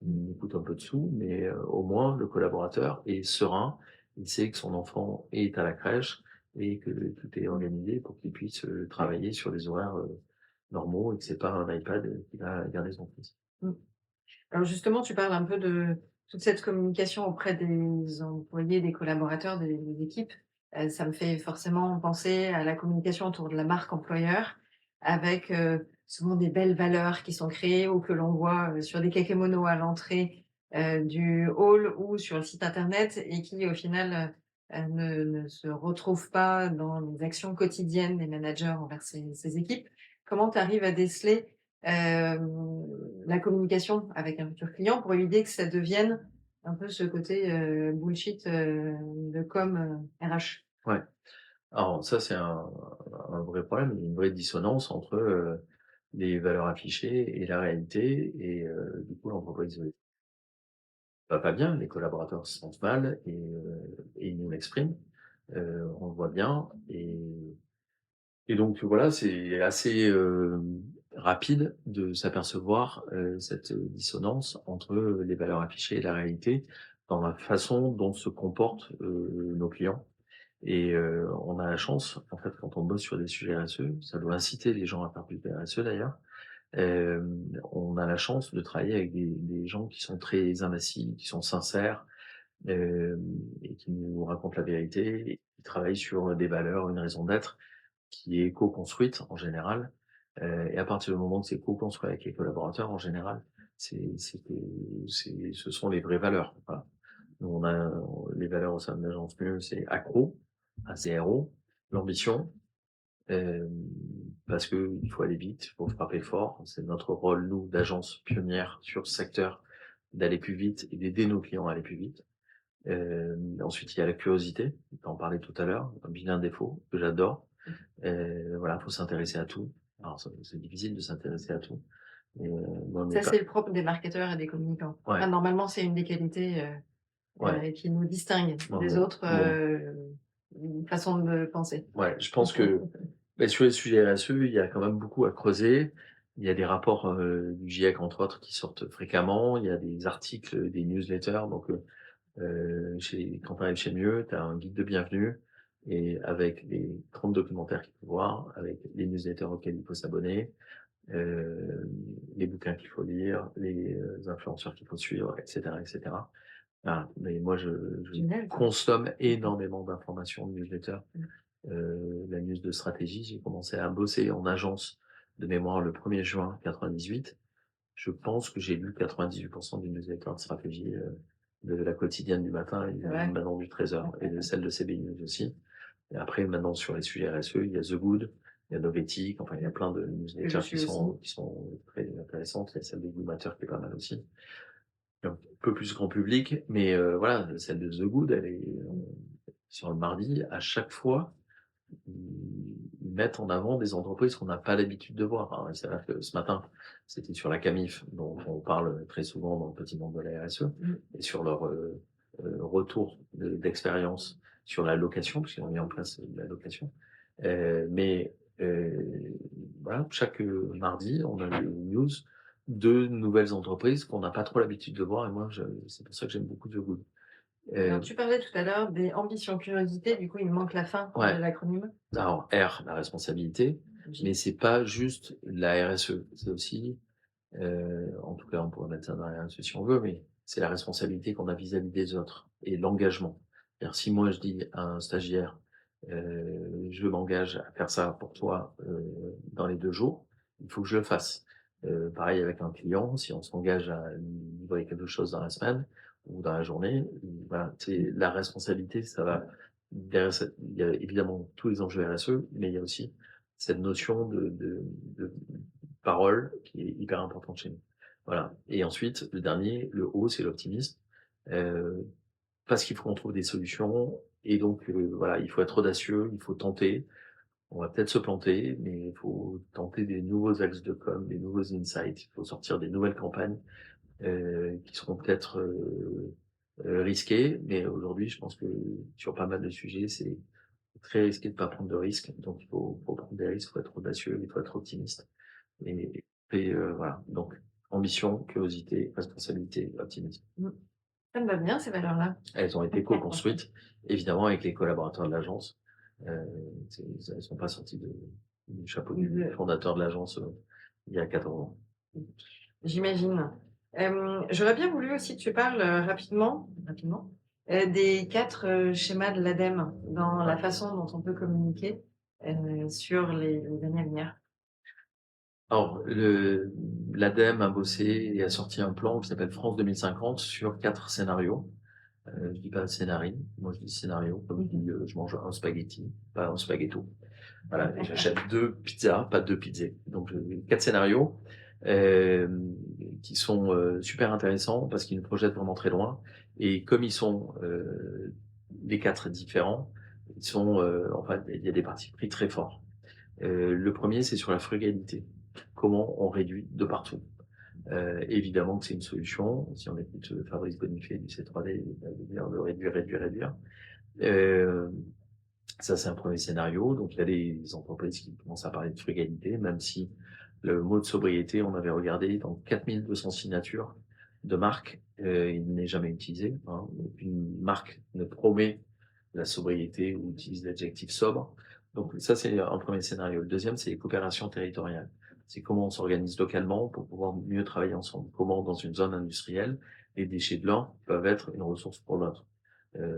Speaker 2: nous coûtent un peu de sous, mais au moins le collaborateur est serein. Il sait que son enfant est à la crèche et que tout est organisé pour qu'il puisse, travailler sur des horaires, normaux et que c'est pas un iPad, qui va garder son fils.
Speaker 1: Mmh. Alors justement, tu parles un peu de toute cette communication auprès des employés, des collaborateurs, des équipes. Ça me fait forcément penser à la communication autour de la marque employeur avec, souvent des belles valeurs qui sont créées ou que l'on voit, sur des kakémonos à l'entrée, du hall ou sur le site internet et qui au final, ne se retrouvent pas dans les actions quotidiennes des managers envers ces équipes. Comment tu arrives à déceler la communication avec un futur client pour éviter que ça devienne un peu ce côté, bullshit, de com, RH.
Speaker 2: Ouais. Alors ça, c'est un vrai problème, une vraie dissonance entre, les valeurs affichées et la réalité et du coup, l'entreprise va pas bien, les collaborateurs se sentent mal et ils nous l'expriment. On le voit bien et donc voilà, c'est assez, rapide de s'apercevoir, cette dissonance entre, les valeurs affichées et la réalité dans la façon dont se comportent, nos clients et on a la chance, en fait, quand on bosse sur des sujets RSE, ça doit inciter les gens à faire plus de RSE d'ailleurs. On a la chance de travailler avec des gens qui sont très investis, qui sont sincères, et qui nous racontent la vérité et qui travaillent sur des valeurs, une raison d'être qui est co-construite en général. Et à partir du moment que c'est co-construit avec les collaborateurs, en général, ce sont les vraies valeurs. Voilà. Nous, on a les valeurs au sein de l'agence Mieux, c'est accro, ACRO, l'ambition, euh, parce que il faut aller vite, il faut frapper fort. C'est notre rôle, nous, d'agence pionnière sur ce secteur, d'aller plus vite et d'aider nos clients à aller plus vite. Ensuite, il y a la curiosité, tu en parlais tout à l'heure, un vilain défaut que j'adore. Voilà, faut s'intéresser à tout. Alors, c'est difficile de s'intéresser à tout, mais on n'est
Speaker 1: Ça, c'est
Speaker 2: pas.
Speaker 1: le propre des marketeurs et des communicants.
Speaker 2: Ouais,
Speaker 1: Enfin, normalement, c'est une des qualités,
Speaker 2: ouais.
Speaker 1: qui nous distingue
Speaker 2: Moi,
Speaker 1: des autres,
Speaker 2: mon
Speaker 1: façons de penser.
Speaker 2: ouais, je pense que sur les sujets RSE, il y a quand même beaucoup à creuser. Il y a des rapports, du GIEC, entre autres, qui sortent fréquemment. Il y a des articles, des newsletters. Donc, quand tu arrives chez Mieux, tu as un guide de bienvenue et avec les 30 documentaires qu'il faut voir, avec les newsletters auxquels il faut s'abonner, les bouquins qu'il faut lire, les influenceurs qu'il faut suivre, etc., etc. Voilà. Mais moi, je
Speaker 1: Génial ça.
Speaker 2: consomme énormément d'informations de newsletters.
Speaker 1: Mmh.
Speaker 2: La news de stratégie, j'ai commencé à bosser en agence de mémoire le 1er juin 98. Je pense que j'ai lu 98% du newsletter de stratégie, de la quotidienne du matin et
Speaker 1: C'est vrai?
Speaker 2: maintenant du Trésor et de celle de CB News aussi. Et après, maintenant, sur les sujets RSE, il y a The Good, il y a Novetic, enfin, il y a plein de
Speaker 1: Que je
Speaker 2: newsletters
Speaker 1: suis aussi.
Speaker 2: qui sont très intéressantes. Il y a celle des Good qui est pas mal aussi. Un peu plus grand public, mais voilà, celle de The Good, elle est sur le mardi, à chaque fois, ils mettent en avant des entreprises qu'on n'a pas l'habitude de voir. Alors, c'est-à-dire que ce matin, c'était sur la Camif, dont on parle très souvent dans le petit monde de la RSE,
Speaker 1: Mmh.
Speaker 2: et sur leur retour d'expérience sur la location, puisqu'ils ont mis en place la location. Mais voilà, chaque mardi, on a des news de nouvelles entreprises qu'on n'a pas trop l'habitude de voir, et moi, c'est pour ça que j'aime beaucoup The Good.
Speaker 1: Alors
Speaker 2: Euh,
Speaker 1: tu parlais tout à l'heure des ambitions curiosité, du coup, il me manque la fin de
Speaker 2: ouais,
Speaker 1: l'acronyme.
Speaker 2: alors R, la responsabilité, mais
Speaker 1: J.
Speaker 2: c'est pas juste la RSE, c'est aussi, en tout cas, on pourrait mettre ça dans la RSE si on veut, mais c'est la responsabilité qu'on a vis-à-vis des autres et l'engagement. C'est-à-dire, si moi je dis à un stagiaire, je m'engage à faire ça pour toi dans les 2 jours, il faut que je le fasse. Pareil avec un client, si on s'engage à lui livrer quelque chose dans la semaine ou dans la journée, voilà, c'est la responsabilité, ça va derrière il y a évidemment tous les enjeux RSE, mais il y a aussi cette notion de parole qui est hyper importante chez nous. Voilà. Et ensuite, le dernier, le O, c'est l'optimisme. Euh, Parce qu'il faut qu'on trouve des solutions. Et donc, voilà, il faut être audacieux, il faut tenter. On va peut-être se planter, mais il faut tenter des nouveaux axes de com, des nouveaux insights. Il faut sortir des nouvelles campagnes qui seront peut-être risquées, mais aujourd'hui, je pense que sur pas mal de sujets, c'est très risqué de pas prendre de risques. Donc, faut prendre des risques, il faut être audacieux, il faut être optimiste. Voilà. Donc, ambition, curiosité, responsabilité, optimisme.
Speaker 1: Mmh. Ça me va bien ces valeurs-là.
Speaker 2: Elles ont été co-construites, évidemment, avec les collaborateurs de l'agence. Elles ne sont pas sorties du chapeau du fondateur de l'agence il y a 14 ans.
Speaker 1: J'imagine. J'aurais bien voulu aussi que tu parles, rapidement, des 4, schémas de l'ADEME dans la
Speaker 2: Ouais.
Speaker 1: façon dont on peut communiquer, sur les années à venir.
Speaker 2: Alors, l'ADEME a bossé et a sorti un plan qui s'appelle France 2050 sur 4 scénarios. Je dis pas scénarii, moi je dis scénario, comme je dis, je mange un spaghetti, pas un spaghetto. Voilà, et j'achète 2 pizzas, pas 2 pizzas. Donc, 4 scénarios qui sont super intéressants parce qu'ils nous projettent vraiment très loin. Et comme ils sont les 4 différents, ils sont en fait, il y a des partis pris très forts. Le premier, c'est sur la frugalité. Comment on réduit de partout. Évidemment que c'est une solution. Si on écoute Fabrice Bonifay du C3D, il va dire de réduire. Ça, c'est un premier scénario. Donc, il y a des entreprises qui commencent à parler de frugalité, même si le mot de sobriété, on avait regardé dans 4200 signatures de marques, il n'est jamais utilisé. Hein. Une marque ne promet la sobriété ou utilise l'adjectif sobre. Donc, ça, c'est un premier scénario. Le deuxième, c'est les coopérations territoriales. C'est comment on s'organise localement pour pouvoir mieux travailler ensemble. Comment, dans une zone industrielle, les déchets de l'un peuvent être une ressource pour l'autre.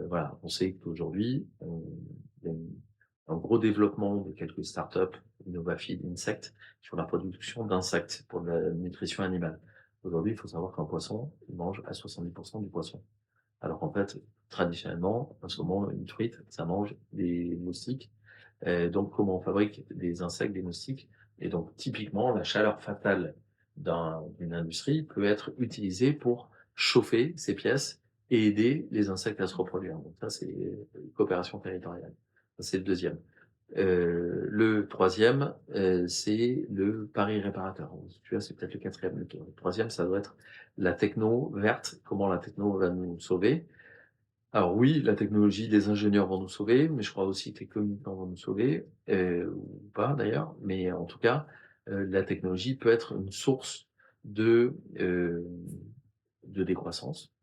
Speaker 2: Voilà, on sait qu'aujourd'hui, il y a un gros développement de quelques startups, Innovafeed, Insect, sur la production d'insectes pour la nutrition animale. Aujourd'hui, il faut savoir qu'un poisson, il mange à 70% du poisson. Alors qu'en fait, traditionnellement, un saumon, une truite, ça mange des moustiques. Donc, comment on fabrique des insectes, des moustiques? Et donc, typiquement, la chaleur fatale d'une industrie peut être utilisée pour chauffer ces pièces et aider les insectes à se reproduire. Donc ça, c'est coopération territoriale. Ça, c'est le deuxième. Le troisième, c'est le pari réparateur. Tu vois, c'est peut-être le quatrième. Le troisième, ça doit être la techno verte. Comment la techno va nous sauver? Alors oui, la technologie, les ingénieurs vont nous sauver, mais je crois aussi que les communicants vont nous sauver, ou pas d'ailleurs. Mais en tout cas, la technologie peut être une source de décroissance.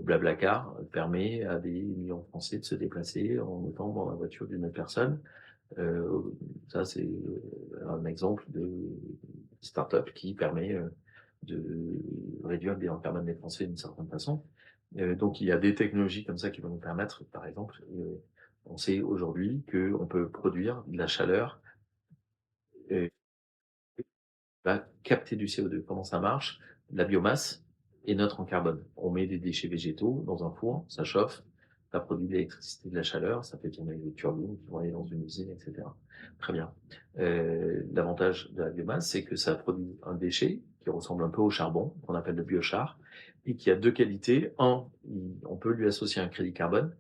Speaker 2: Blablacar permet à des millions de Français de se déplacer en étant dans la voiture d'une autre personne. Ça, c'est un exemple de start-up qui permet de réduire le bilan carbone des Français d'une certaine façon. Donc, il y a des technologies comme ça qui vont nous permettre, par exemple, on sait aujourd'hui qu'on peut produire de la chaleur et va capter du CO2. Comment ça marche? La biomasse est neutre en carbone. On met des déchets végétaux dans un four, ça chauffe, ça produit de l'électricité, de la chaleur, ça fait tourner les turbines qui vont aller dans une usine, etc. Très bien. L'avantage de la biomasse, c'est que ça produit un déchet qui ressemble un peu au charbon, qu'on appelle le biochar, et qui a deux qualités. Un, on peut lui associer un crédit carbone,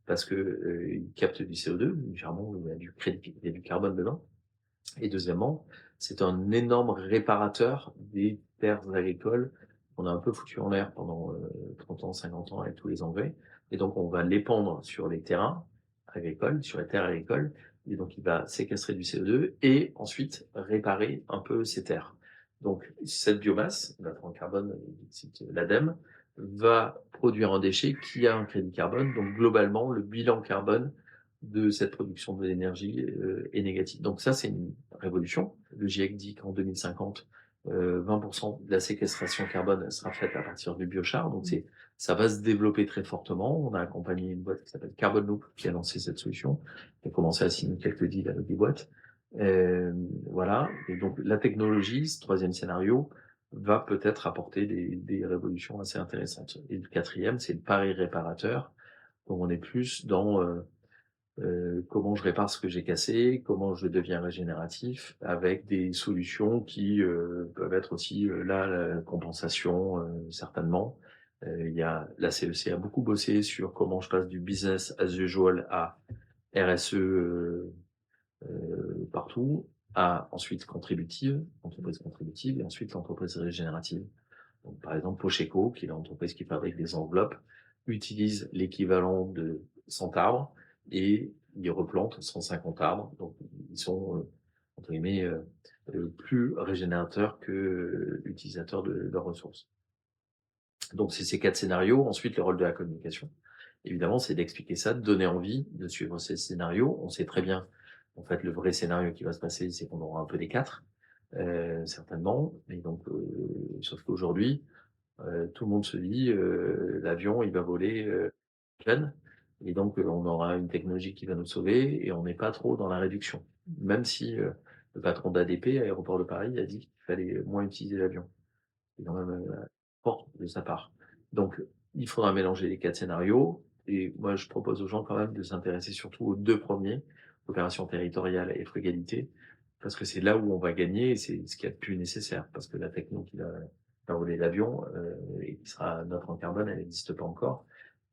Speaker 2: parce que il capte du CO2, du charbon, il y a du crédit, il y a du carbone dedans. Et deuxièmement, c'est un énorme réparateur des terres agricoles qu'on a un peu foutu en l'air pendant 30 ans, 50 ans avec tous les engrais. Et donc, on va l'épandre sur les terrains agricoles, sur les terres agricoles. Et donc, il va séquestrer du CO2 et ensuite réparer un peu ces terres. Donc, cette biomasse, notre en carbone, l'ADEME, va produire un déchet qui a un crédit carbone. Donc, globalement, le bilan carbone de cette production de l'énergie est négative. Donc ça, c'est une révolution. Le GIEC dit qu'en 2050, 20% de la séquestration carbone sera faite à partir du biochar. Donc ça va se développer très fortement. On a accompagné une boîte qui s'appelle Carbon Loop qui a lancé cette solution, qui a commencé à signer quelques deals avec des boîtes. Voilà. Et donc la technologie, ce troisième scénario, va peut-être apporter des révolutions assez intéressantes. Et le quatrième, c'est le pari réparateur. Donc on est plus dans comment je répare ce que j'ai cassé, comment je deviens régénératif, avec des solutions qui peuvent être aussi là la compensation certainement. Il y a la CEC a beaucoup bossé sur comment je passe du business as usual à RSE partout, à ensuite contributive, entreprise contributive, et ensuite l'entreprise régénérative. Donc, par exemple, Pocheco, qui est l'entreprise qui fabrique des enveloppes, utilise l'équivalent de 100 arbres et ils replantent 150 arbres. Donc, ils sont, entre guillemets, plus régénérateurs que utilisateurs de leurs ressources. Donc, c'est ces 4 scénarios. Ensuite, le rôle de la communication, évidemment, c'est d'expliquer ça, de donner envie de suivre ces scénarios. On sait très bien, en fait, le vrai scénario qui va se passer, c'est qu'on aura un peu des 4, certainement. Et donc, sauf qu'aujourd'hui, tout le monde se dit, l'avion, il va voler plein, et donc on aura une technologie qui va nous sauver, et on n'est pas trop dans la réduction. Même si le patron d'ADP, Aéroport de Paris, a dit qu'il fallait moins utiliser l'avion. C'est quand même fort de sa part. Donc, il faudra mélanger les 4 scénarios, et moi je propose aux gens quand même de s'intéresser surtout aux 2 premiers, opération territoriale et frugalité, parce que c'est là où on va gagner, et c'est ce qu'il y a de plus nécessaire, parce que la techno qui va faire voler l'avion, et qui sera neutre en carbone, elle n'existe pas encore.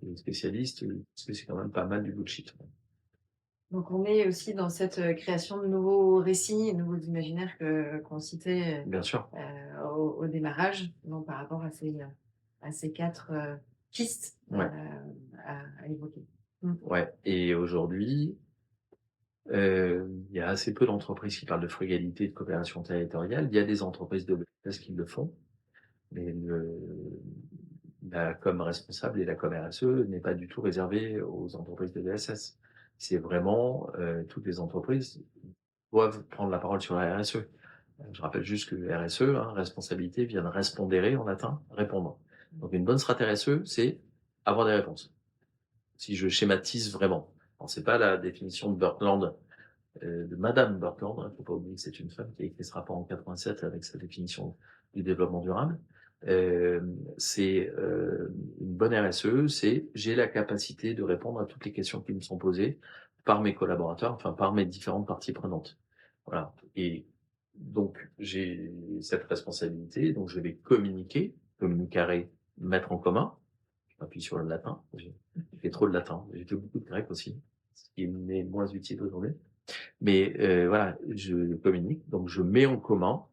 Speaker 2: Et les spécialistes, parce que c'est quand même pas mal du bullshit.
Speaker 1: Donc on est aussi dans cette, création de nouveaux récits, de nouveaux imaginaires qu'on citait,
Speaker 2: Bien sûr.
Speaker 1: au démarrage, donc par rapport à ces 4 pistes,
Speaker 2: Ouais.
Speaker 1: à évoquer.
Speaker 2: Ouais. Et aujourd'hui, il y a assez peu d'entreprises qui parlent de frugalité, de coopération territoriale. Il y a des entreprises de l'ESS qui le font, mais la com responsable et la com RSE n'est pas du tout réservée aux entreprises de l'ESS. C'est vraiment, toutes les entreprises doivent prendre la parole sur la RSE. Je rappelle juste que RSE, responsabilité, vient de respondere en latin, répondre. Donc une bonne strat RSE, c'est avoir des réponses. Si je schématise vraiment. Alors c'est pas la définition de Birkeland, de Madame Birkeland, faut pas oublier que c'est une femme qui a écrit ce rapport en 87 avec sa définition du développement durable. C'est une bonne RSE, c'est j'ai la capacité de répondre à toutes les questions qui me sont posées par mes collaborateurs, enfin par mes différentes parties prenantes. Voilà. Et donc j'ai cette responsabilité, donc je vais communiquer, communicare, mettre en commun. Je m'appuie sur le latin. J'ai fait trop de latin. J'ai fait beaucoup de grec aussi, ce qui m'est moins utile aujourd'hui. Mais voilà, je communique, donc je mets en commun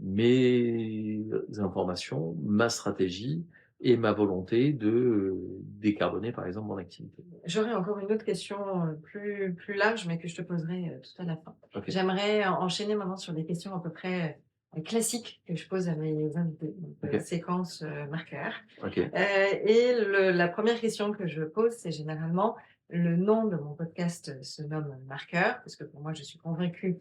Speaker 2: mes informations, ma stratégie et ma volonté de décarboner, par exemple, mon activité.
Speaker 1: J'aurais encore une autre question, plus large, mais que je te poserai, tout à la fin.
Speaker 2: OK,
Speaker 1: J'aimerais enchaîner maintenant sur des questions à peu près, classiques que je pose à mes invités, donc
Speaker 2: OK,
Speaker 1: séquence, marqueur.
Speaker 2: OK,
Speaker 1: Et la première question que je pose, c'est généralement le nom de mon podcast se nomme Marqueur, parce que pour moi, je suis convaincue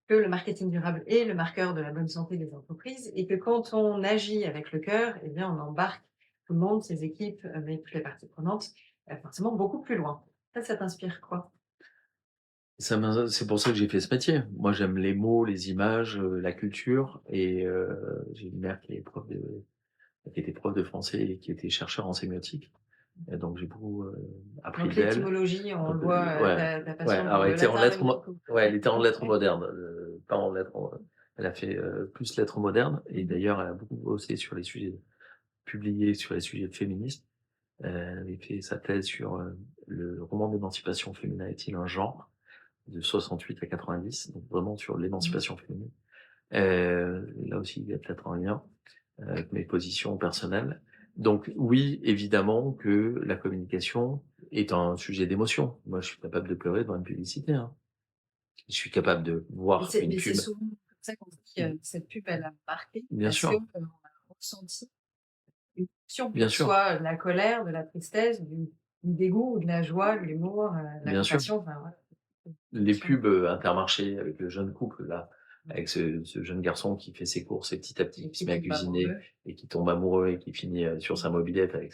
Speaker 1: que le marketing durable est le marqueur de la bonne santé des entreprises et que quand on agit avec le cœur, eh bien, on embarque tout le monde, ses équipes, mais toutes les parties prenantes, forcément beaucoup plus loin. Ça t'inspire quoi?
Speaker 2: c'est pour ça que j'ai fait ce métier. Moi, j'aime les mots, les images, la culture, et j'ai une mère qui était prof de français et qui était chercheur en sémiotique. Et donc j'ai beaucoup appris
Speaker 1: Donc
Speaker 2: d'elle.
Speaker 1: l'étymologie, on
Speaker 2: Donc,
Speaker 1: le voit,
Speaker 2: ouais,
Speaker 1: ta
Speaker 2: ouais.
Speaker 1: passion pour
Speaker 2: Alors
Speaker 1: le latin, même beaucoup.
Speaker 2: elle était en lettres modernes, pas en lettres. Elle a fait plus lettres modernes, et d'ailleurs elle a beaucoup bossé sur les sujets, publié sur les sujets féministes. Elle avait fait sa thèse sur le roman d'émancipation féminin est-il un genre, de 68 à 90, donc vraiment sur l'émancipation féminine. Là aussi, il y a peut-être un lien avec mes positions personnelles. Donc oui, évidemment que la communication est un sujet d'émotion. Moi, je suis capable de pleurer devant une publicité, hein. Je suis capable de voir une
Speaker 1: Mais c'est
Speaker 2: pub.
Speaker 1: souvent comme ça qu'on dit, cette pub, elle a marqué
Speaker 2: Bien
Speaker 1: parce que,
Speaker 2: sûr,
Speaker 1: on a ressenti une émotion, que
Speaker 2: bien
Speaker 1: ce
Speaker 2: sûr,
Speaker 1: soit de la colère, de la tristesse, du dégoût ou de la joie, de l'humour, de la
Speaker 2: bien sûr.
Speaker 1: compassion, enfin voilà.
Speaker 2: Les pubs Intermarché avec le jeune couple là, avec ce jeune garçon qui fait ses courses et petit à petit
Speaker 1: Et
Speaker 2: qui se
Speaker 1: qui
Speaker 2: met à
Speaker 1: tombe
Speaker 2: cuisiner
Speaker 1: amoureux.
Speaker 2: et qui tombe amoureux et qui finit sur sa mobilette avec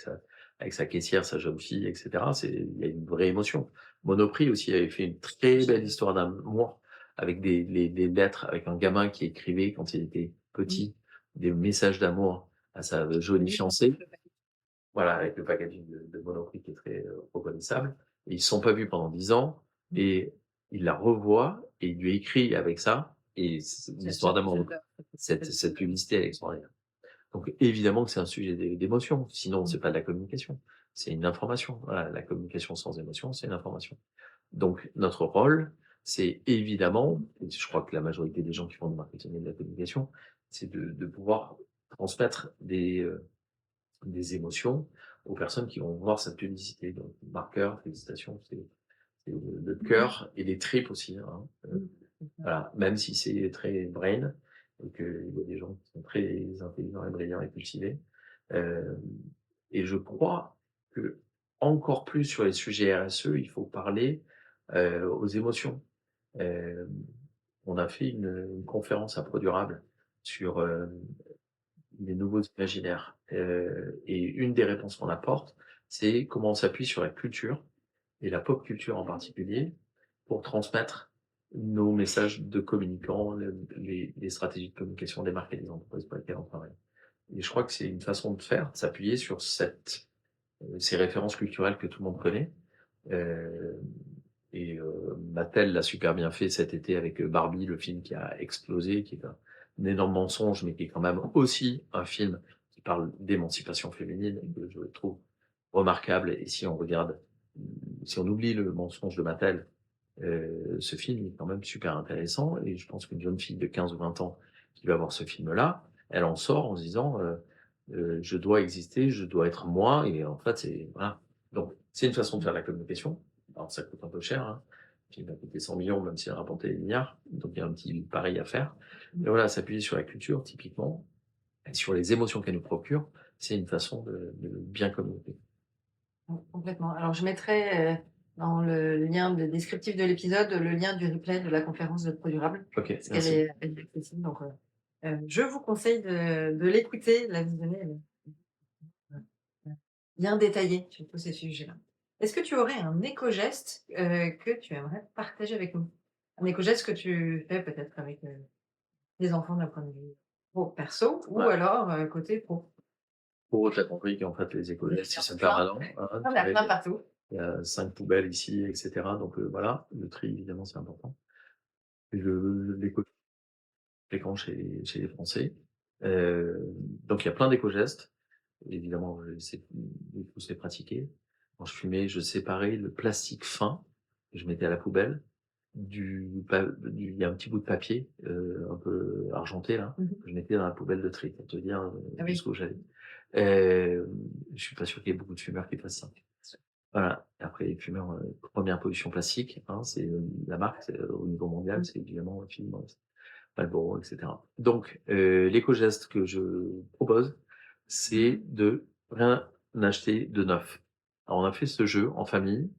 Speaker 2: sa caissière, sa jeune fille, etc. Il y a une vraie émotion. Monoprix aussi avait fait une très belle histoire d'amour avec des lettres, avec un gamin qui écrivait quand il était
Speaker 1: Mmh.
Speaker 2: petit des messages d'amour à sa jolie
Speaker 1: Oui,
Speaker 2: fiancée. Voilà, avec le packaging de Monoprix qui est très reconnaissable. Et ils se sont pas vus pendant 10 ans, et il la revoit et il lui écrit avec ça, et c'est une histoire d'amour. Donc,
Speaker 1: j'adore
Speaker 2: cette publicité, elle est extraordinaire. Donc évidemment que c'est un sujet d'émotion, sinon
Speaker 1: Mmh.
Speaker 2: c'est pas de la communication, c'est une information. Voilà, la communication sans émotion, c'est une information. Donc notre rôle, c'est évidemment, et je crois que la majorité des gens qui font du marketing et de la communication, c'est de pouvoir transmettre des émotions aux personnes qui vont voir cette publicité. Donc, marqueur, félicitations, c'est le cœur et les tripes aussi, hein. Voilà, même si c'est très brain et qu'il y a des gens qui sont très intelligents et brillants et cultivés. Heu et je crois que encore plus sur les sujets RSE, il faut parler, aux émotions. Hem, on a fait une conférence à ProDurable sur, les nouveaux imaginaires, et une des réponses qu'on apporte, c'est comment on s'appuie sur la culture et la pop culture en particulier, pour transmettre nos messages de communicants, les stratégies de communication des marques et des entreprises pour lesquelles on travaille. Et je crois que c'est une façon de faire, de s'appuyer sur ces références culturelles que tout le monde connaît. Heu Mattel l'a super bien fait cet été avec, Barbie, le film qui a explosé, qui est un énorme mensonge, mais qui est quand même aussi un film qui parle d'émancipation féminine et que je trouve remarquable. Et si on regarde, si on oublie le mensonge de Mattel, ce film est quand même super intéressant et je pense qu'une jeune fille de 15 ou 20 ans qui va voir ce film-là, elle en sort en se disant, «Je dois exister, je dois être moi» et en fait, c'est voilà. Donc c'est une façon de faire la communication. Alors ça coûte un peu cher, hein. Le film a coûté 100 millions même s'il a rapporté des milliards, donc il y a un petit pari à faire. Mais voilà, s'appuyer sur la culture typiquement et sur les émotions qu'elle nous procure, c'est une façon de bien communiquer.
Speaker 1: Complètement. Alors je mettrai, dans le lien de descriptif de l'épisode, le lien du replay de la conférence de ProDurable,
Speaker 2: OK,
Speaker 1: parce qu'elle
Speaker 2: merci.
Speaker 1: est accessible donc je vous conseille de l'écouter, de la visionner, elle est, bien détaillée sur tous ces sujets-là. Est-ce que tu aurais un éco-geste, que tu aimerais partager avec nous? Un éco-geste que tu fais peut-être avec, tes enfants d'un point de vue pro perso ou
Speaker 2: Ouais.
Speaker 1: alors, côté pro?
Speaker 2: Pour eux, tu as compris qu'en fait les
Speaker 1: Il y
Speaker 2: éco-gestes,
Speaker 1: en
Speaker 2: c'est
Speaker 1: a plein,
Speaker 2: permanent, hein,
Speaker 1: il y en a plein partout.
Speaker 2: il y a 5 poubelles ici et cetera, donc voilà, le tri évidemment c'est important et l'éco fréquent chez les Français. Donc il y a plein d'éco-gestes. Évidemment, il faut se les pratiquer. Quand je fumais, je séparais le plastique fin, que je mettais à la poubelle, il y a un petit bout de papier, un peu argenté là,
Speaker 1: Mmh.
Speaker 2: que je mettais dans la poubelle de tri, pour te dire,
Speaker 1: Ah oui.
Speaker 2: jusqu'où j'allais. Hem, je suis pas sûr qu'il y ait beaucoup de fumeurs qui fassent ça. Voilà. Et après les fumeurs, 1re pollution plastique, hein, c'est, la marque, c'est, au niveau mondial,
Speaker 1: Mmh.
Speaker 2: c'est évidemment Philip Morris, Marlboro et cetera. Donc, l'éco-geste que je propose, c'est de rien acheter de neuf. Alors on a fait ce jeu en famille,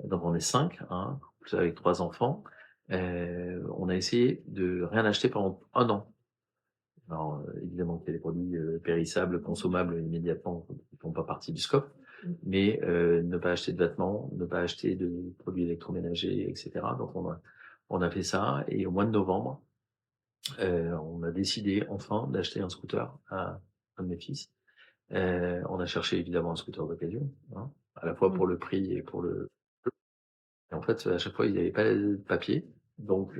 Speaker 2: donc on est 5, hein, plus avec 3 enfants. On a essayé de rien acheter pendant 1 an. Alors, évidemment qu'il y a des produits, périssables, consommables immédiatement, qui font pas partie du scope,
Speaker 1: Mmh.
Speaker 2: mais ne pas acheter de vêtements, ne pas acheter de produits électroménagers et cetera. Donc on a fait ça et au mois de novembre, on a décidé enfin d'acheter un scooter à un de mes fils. On a cherché évidemment un scooter d'occasion, hein, à la fois
Speaker 1: Mmh.
Speaker 2: pour le prix et pour le et en fait, à chaque fois, ils avaient pas de papier. Donc,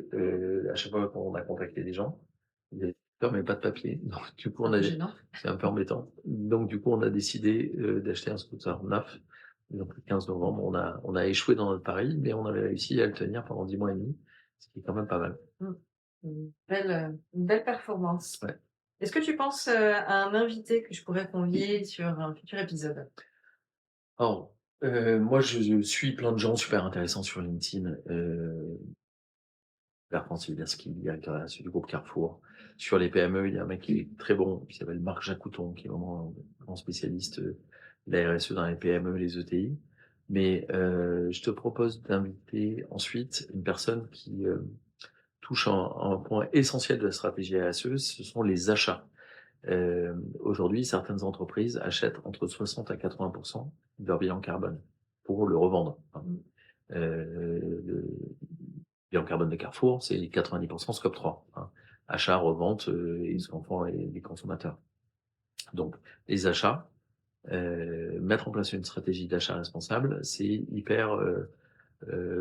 Speaker 2: à chaque fois qu'on a contacté des gens, ils avaient des scooters mais pas de papier. Donc du coup,
Speaker 1: Un peu gênant.
Speaker 2: c'est un peu embêtant. Donc du coup, on a décidé, d'acheter un scooter neuf. Donc le 15 novembre, on a échoué dans notre pari, mais on avait réussi à le tenir pendant 10 mois et demi, ce qui est quand même pas mal.
Speaker 1: Mmh. Une belle performance.
Speaker 2: Ouais.
Speaker 1: Est-ce que tu penses, à un invité que je pourrais convier sur un futur épisode?
Speaker 2: Alors, moi, je suis plein de gens super intéressants sur LinkedIn, Bertrand Sivierski, directeur RSE du groupe Carrefour. Sur les PME, il y a un mec qui est très bon, qui s'appelle Marc Jacouton, qui est vraiment un grand spécialiste, de la RSE dans les PME, les ETI. Mais, je te propose d'inviter ensuite une personne qui, touche un point essentiel de la stratégie RSE, ce sont les achats. Aujourd'hui, certaines entreprises achètent entre 60 à 80% de leur bilan carbone pour le revendre, hein.
Speaker 1: Mmh.
Speaker 2: Le bilan carbone de Carrefour, c'est 90% Scope 3, hein. Achat, revente, et ce qu'en font les consommateurs. Donc les achats, mettre en place une stratégie d'achat responsable, c'est hyper,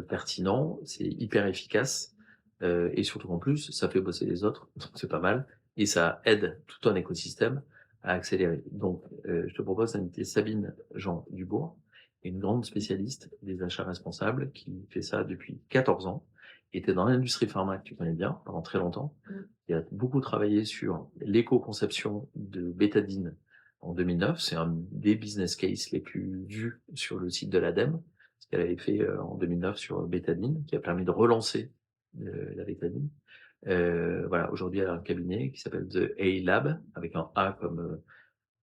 Speaker 2: pertinent, c'est hyper efficace, et surtout en plus, ça fait bosser les autres, donc c'est pas mal et ça aide tout un écosystème à accélérer. Donc, je te propose d'inviter Sabine Jean Dubourg, une grande spécialiste des achats responsables qui fait ça depuis 14 ans qui était dans l'industrie pharma que tu connais bien pendant très longtemps,
Speaker 1: Mmh.
Speaker 2: qui a beaucoup travaillé sur l'éco-conception de bétadine en 2009. C'est un des business cases les plus vus sur le site de l'ADEME, ce qu'elle avait fait en 2009 sur bétadine, qui a permis de relancer la bétadine. Voilà, aujourd'hui, elle a un cabinet qui s'appelle The A Lab, avec un A comme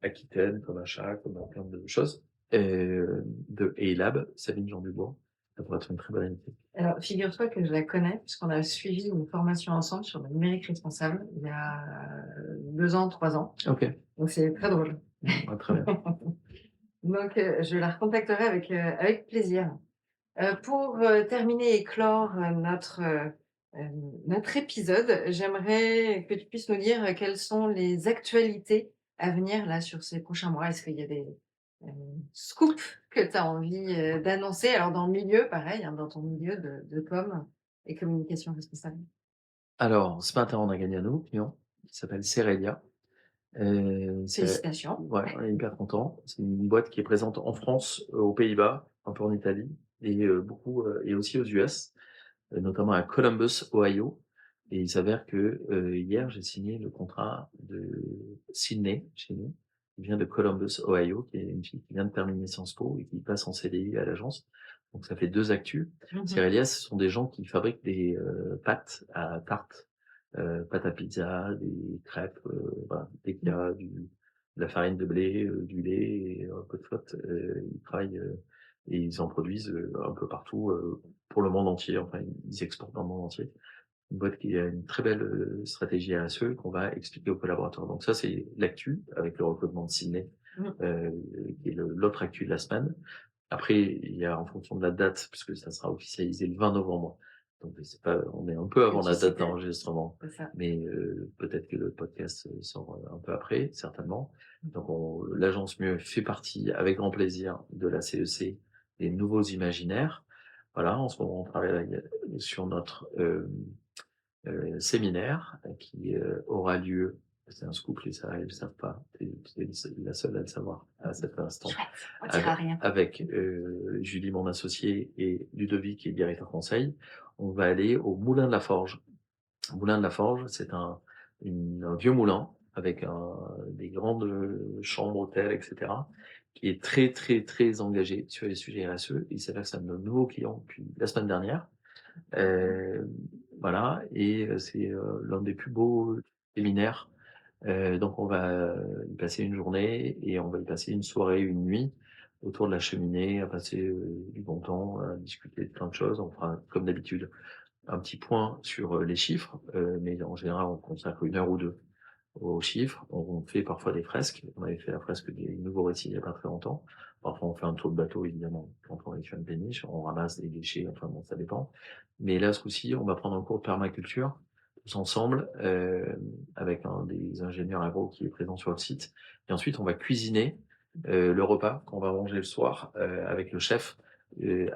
Speaker 2: Aquitaine, comme un chat, comme plein de choses. The A Lab, Sabine Jean Dubois. Ça pourrait être une très bonne amitié.
Speaker 1: Alors, figure-toi que je la connais puisqu'on a suivi une formation ensemble sur le numérique responsable il y a 2 ans, 3 ans.
Speaker 2: Ok,
Speaker 1: Donc c'est très drôle.
Speaker 2: ouais, très bien.
Speaker 1: Donc, je la recontacterai avec plaisir. Pour, terminer et clore, notre épisode, j'aimerais que tu puisses nous dire, quelles sont les actualités à venir là sur ces prochains mois. Est-ce qu'il y a des, scoops que tu as envie, d'annoncer? Alors dans le milieu, pareil, hein, dans ton milieu de com et communication responsable.
Speaker 2: Alors, ce matin, on a gagné un nouveau client qui s'appelle Cerelia.
Speaker 1: Félicitations.
Speaker 2: Ouais, on est hyper content. C'est une boîte qui est présente en France, aux Pays-Bas, un peu en Italie et beaucoup et aussi aux US, notamment à Columbus, Ohio. Et il s'avère que hier, j'ai signé le contrat de Sydney chez nous. Il vient de Columbus, Ohio, qui est une fille qui vient de terminer Sciences Po et qui passe en CDI à l'agence. Donc ça fait 2 actus.
Speaker 1: Mmh.
Speaker 2: Cerelia, ce sont des gens qui fabriquent des pâtes à tarte, pâtes à pizza, des crêpes, voilà. Dès qu'il y a de la farine de blé, du lait et un peu de flotte, ils travaillent et ils en produisent un peu partout pour le monde entier. Enfin, ils exportent dans le monde entier. Une boîte qui a une très belle stratégie RSE qu'on va expliquer aux collaborateurs. Donc ça, c'est l'actu avec le recrutement de Sydney,
Speaker 1: Mmh.
Speaker 2: euh, qui est l'autre actu de la semaine. Après, il y a en fonction de la date, puisque ça sera officialisé le 20 novembre. Donc c'est pas, on est un peu
Speaker 1: Que
Speaker 2: avant
Speaker 1: tu
Speaker 2: la
Speaker 1: sais
Speaker 2: date
Speaker 1: que
Speaker 2: d'enregistrement,
Speaker 1: c'est ça.
Speaker 2: mais peut-être que le podcast sort un peu après, certainement. Donc l'agence Mieux fait partie avec grand plaisir de la CEC des nouveaux imaginaires. Voilà, en ce moment on travaille sur notre séminaire qui aura lieu, c'est un scoop, les salariés ne le savent pas, t'es la seule à le savoir à cet instant,
Speaker 1: Chouette, on dira rien.
Speaker 2: avec Julie, mon associée, et Ludovic, qui est directeur conseil. On va aller au Moulin de la Forge. Moulin de la Forge, c'est un vieux moulin avec des grandes chambres, hôtels, etc., qui est très, très, très engagé sur les sujets RSE. Il s'avère que c'est un de nos nouveaux clients depuis la semaine dernière. Euh, voilà, et c'est l'un des plus beaux séminaires. Donc on va y passer une journée et on va y passer une soirée, une nuit autour de la cheminée, à passer du bon temps, à discuter de plein de choses. On fera comme d'habitude un petit point sur les chiffres, mais en général on consacre 1 heure ou 2 aux chiffres. On fait parfois des fresques. On avait fait la fresque des nouveaux récits il n'y a pas très longtemps. Parfois, on fait un tour de bateau, évidemment, quand on est sur une péniche. On ramasse des déchets, enfin bon, ça dépend. Mais là, ce coup-ci, on va prendre un cours de permaculture, tous ensemble, avec un des ingénieurs agro qui est présent sur le site. Et ensuite, on va cuisiner le repas qu'on va manger le soir avec le chef,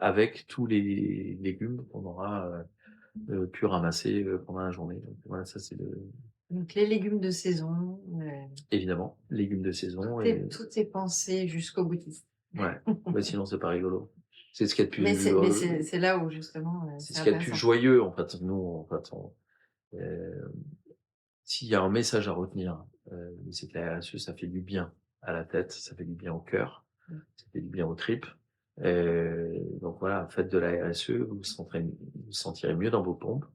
Speaker 2: avec tous les légumes qu'on aura pu ramasser pendant la journée. Donc voilà, ça c'est
Speaker 1: Donc les légumes de saison,
Speaker 2: évidemment, légumes de saison et
Speaker 1: tout est pensé jusqu'au boutiste.
Speaker 2: ouais, mais sinon c'est pas rigolo. C'est ce qu'il y a de
Speaker 1: Mais
Speaker 2: plus,
Speaker 1: c'est là où justement,
Speaker 2: c'est
Speaker 1: c'est
Speaker 2: ce qu'il y a de plus
Speaker 1: intéressant.
Speaker 2: joyeux en fait. Nous, en fait, s'il y a un message à retenir, c'est que la RSE, ça fait du bien à la tête, ça fait du bien au cœur,
Speaker 1: Mmh.
Speaker 2: ça fait du bien aux tripes. Donc voilà, faites de la RSE, vous sentirez mieux dans vos pompes.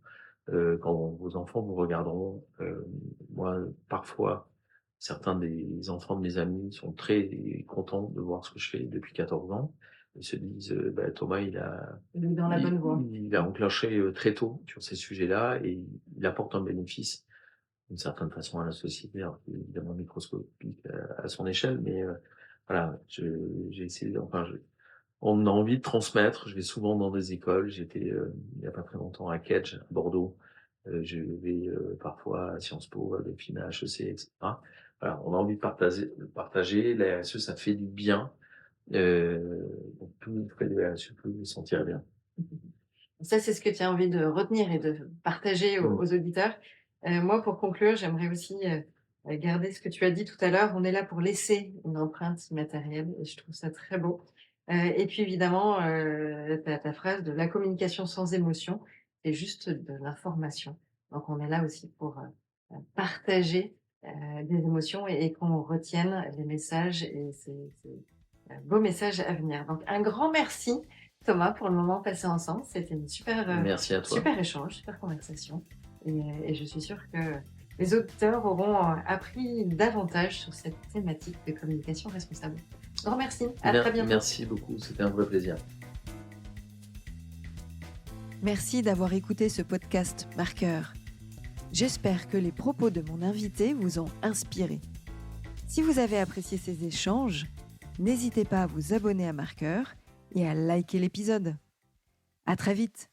Speaker 2: Quand vos enfants vous regarderont, moi, parfois, certains des enfants de mes amis sont très contents de voir ce que je fais depuis 14 ans. Ils se disent, bah, Thomas,
Speaker 1: Il est dans la bonne voie.
Speaker 2: il a enclenché très tôt sur ces sujets-là et il apporte un bénéfice d'une certaine façon à la société, alors qu'il est évidemment microscopique à son échelle, mais voilà, j'ai essayé, enfin, on a envie de transmettre. Je vais souvent dans des écoles. J'étais il y a pas très longtemps à Kedge, à Bordeaux. Je vais parfois à Sciences Po, à Dauphine, à HEC, etc. Voilà, on a envie de partager. La RSE, ça fait du bien. Donc plus vous faites de la RSE, plus vous vous sentirez bien.
Speaker 1: Ça, c'est ce que tu as envie de retenir et de partager aux
Speaker 2: Mm.
Speaker 1: aux auditeurs. Moi, pour conclure, j'aimerais aussi, garder ce que tu as dit tout à l'heure. On est là pour laisser une empreinte immatérielle et je trouve ça très beau. Et puis évidemment, ta phrase de la communication sans émotion c'est juste de l'information. Donc on est là aussi pour, partager, des émotions et qu'on retienne les messages et ces, beaux messages à venir. Donc un grand merci Thomas pour le moment passé ensemble. C'était une
Speaker 2: Merci à toi.
Speaker 1: super échange, super conversation et je suis sûre que les auditeurs auront, appris davantage sur cette thématique de communication responsable. Grand merci, à très bientôt.
Speaker 2: Merci beaucoup, c'était un vrai plaisir.
Speaker 3: Merci d'avoir écouté ce podcast Marqueur. J'espère que les propos de mon invité vous ont inspiré. Si vous avez apprécié ces échanges, n'hésitez pas à vous abonner à Marqueur et à liker l'épisode. À très vite!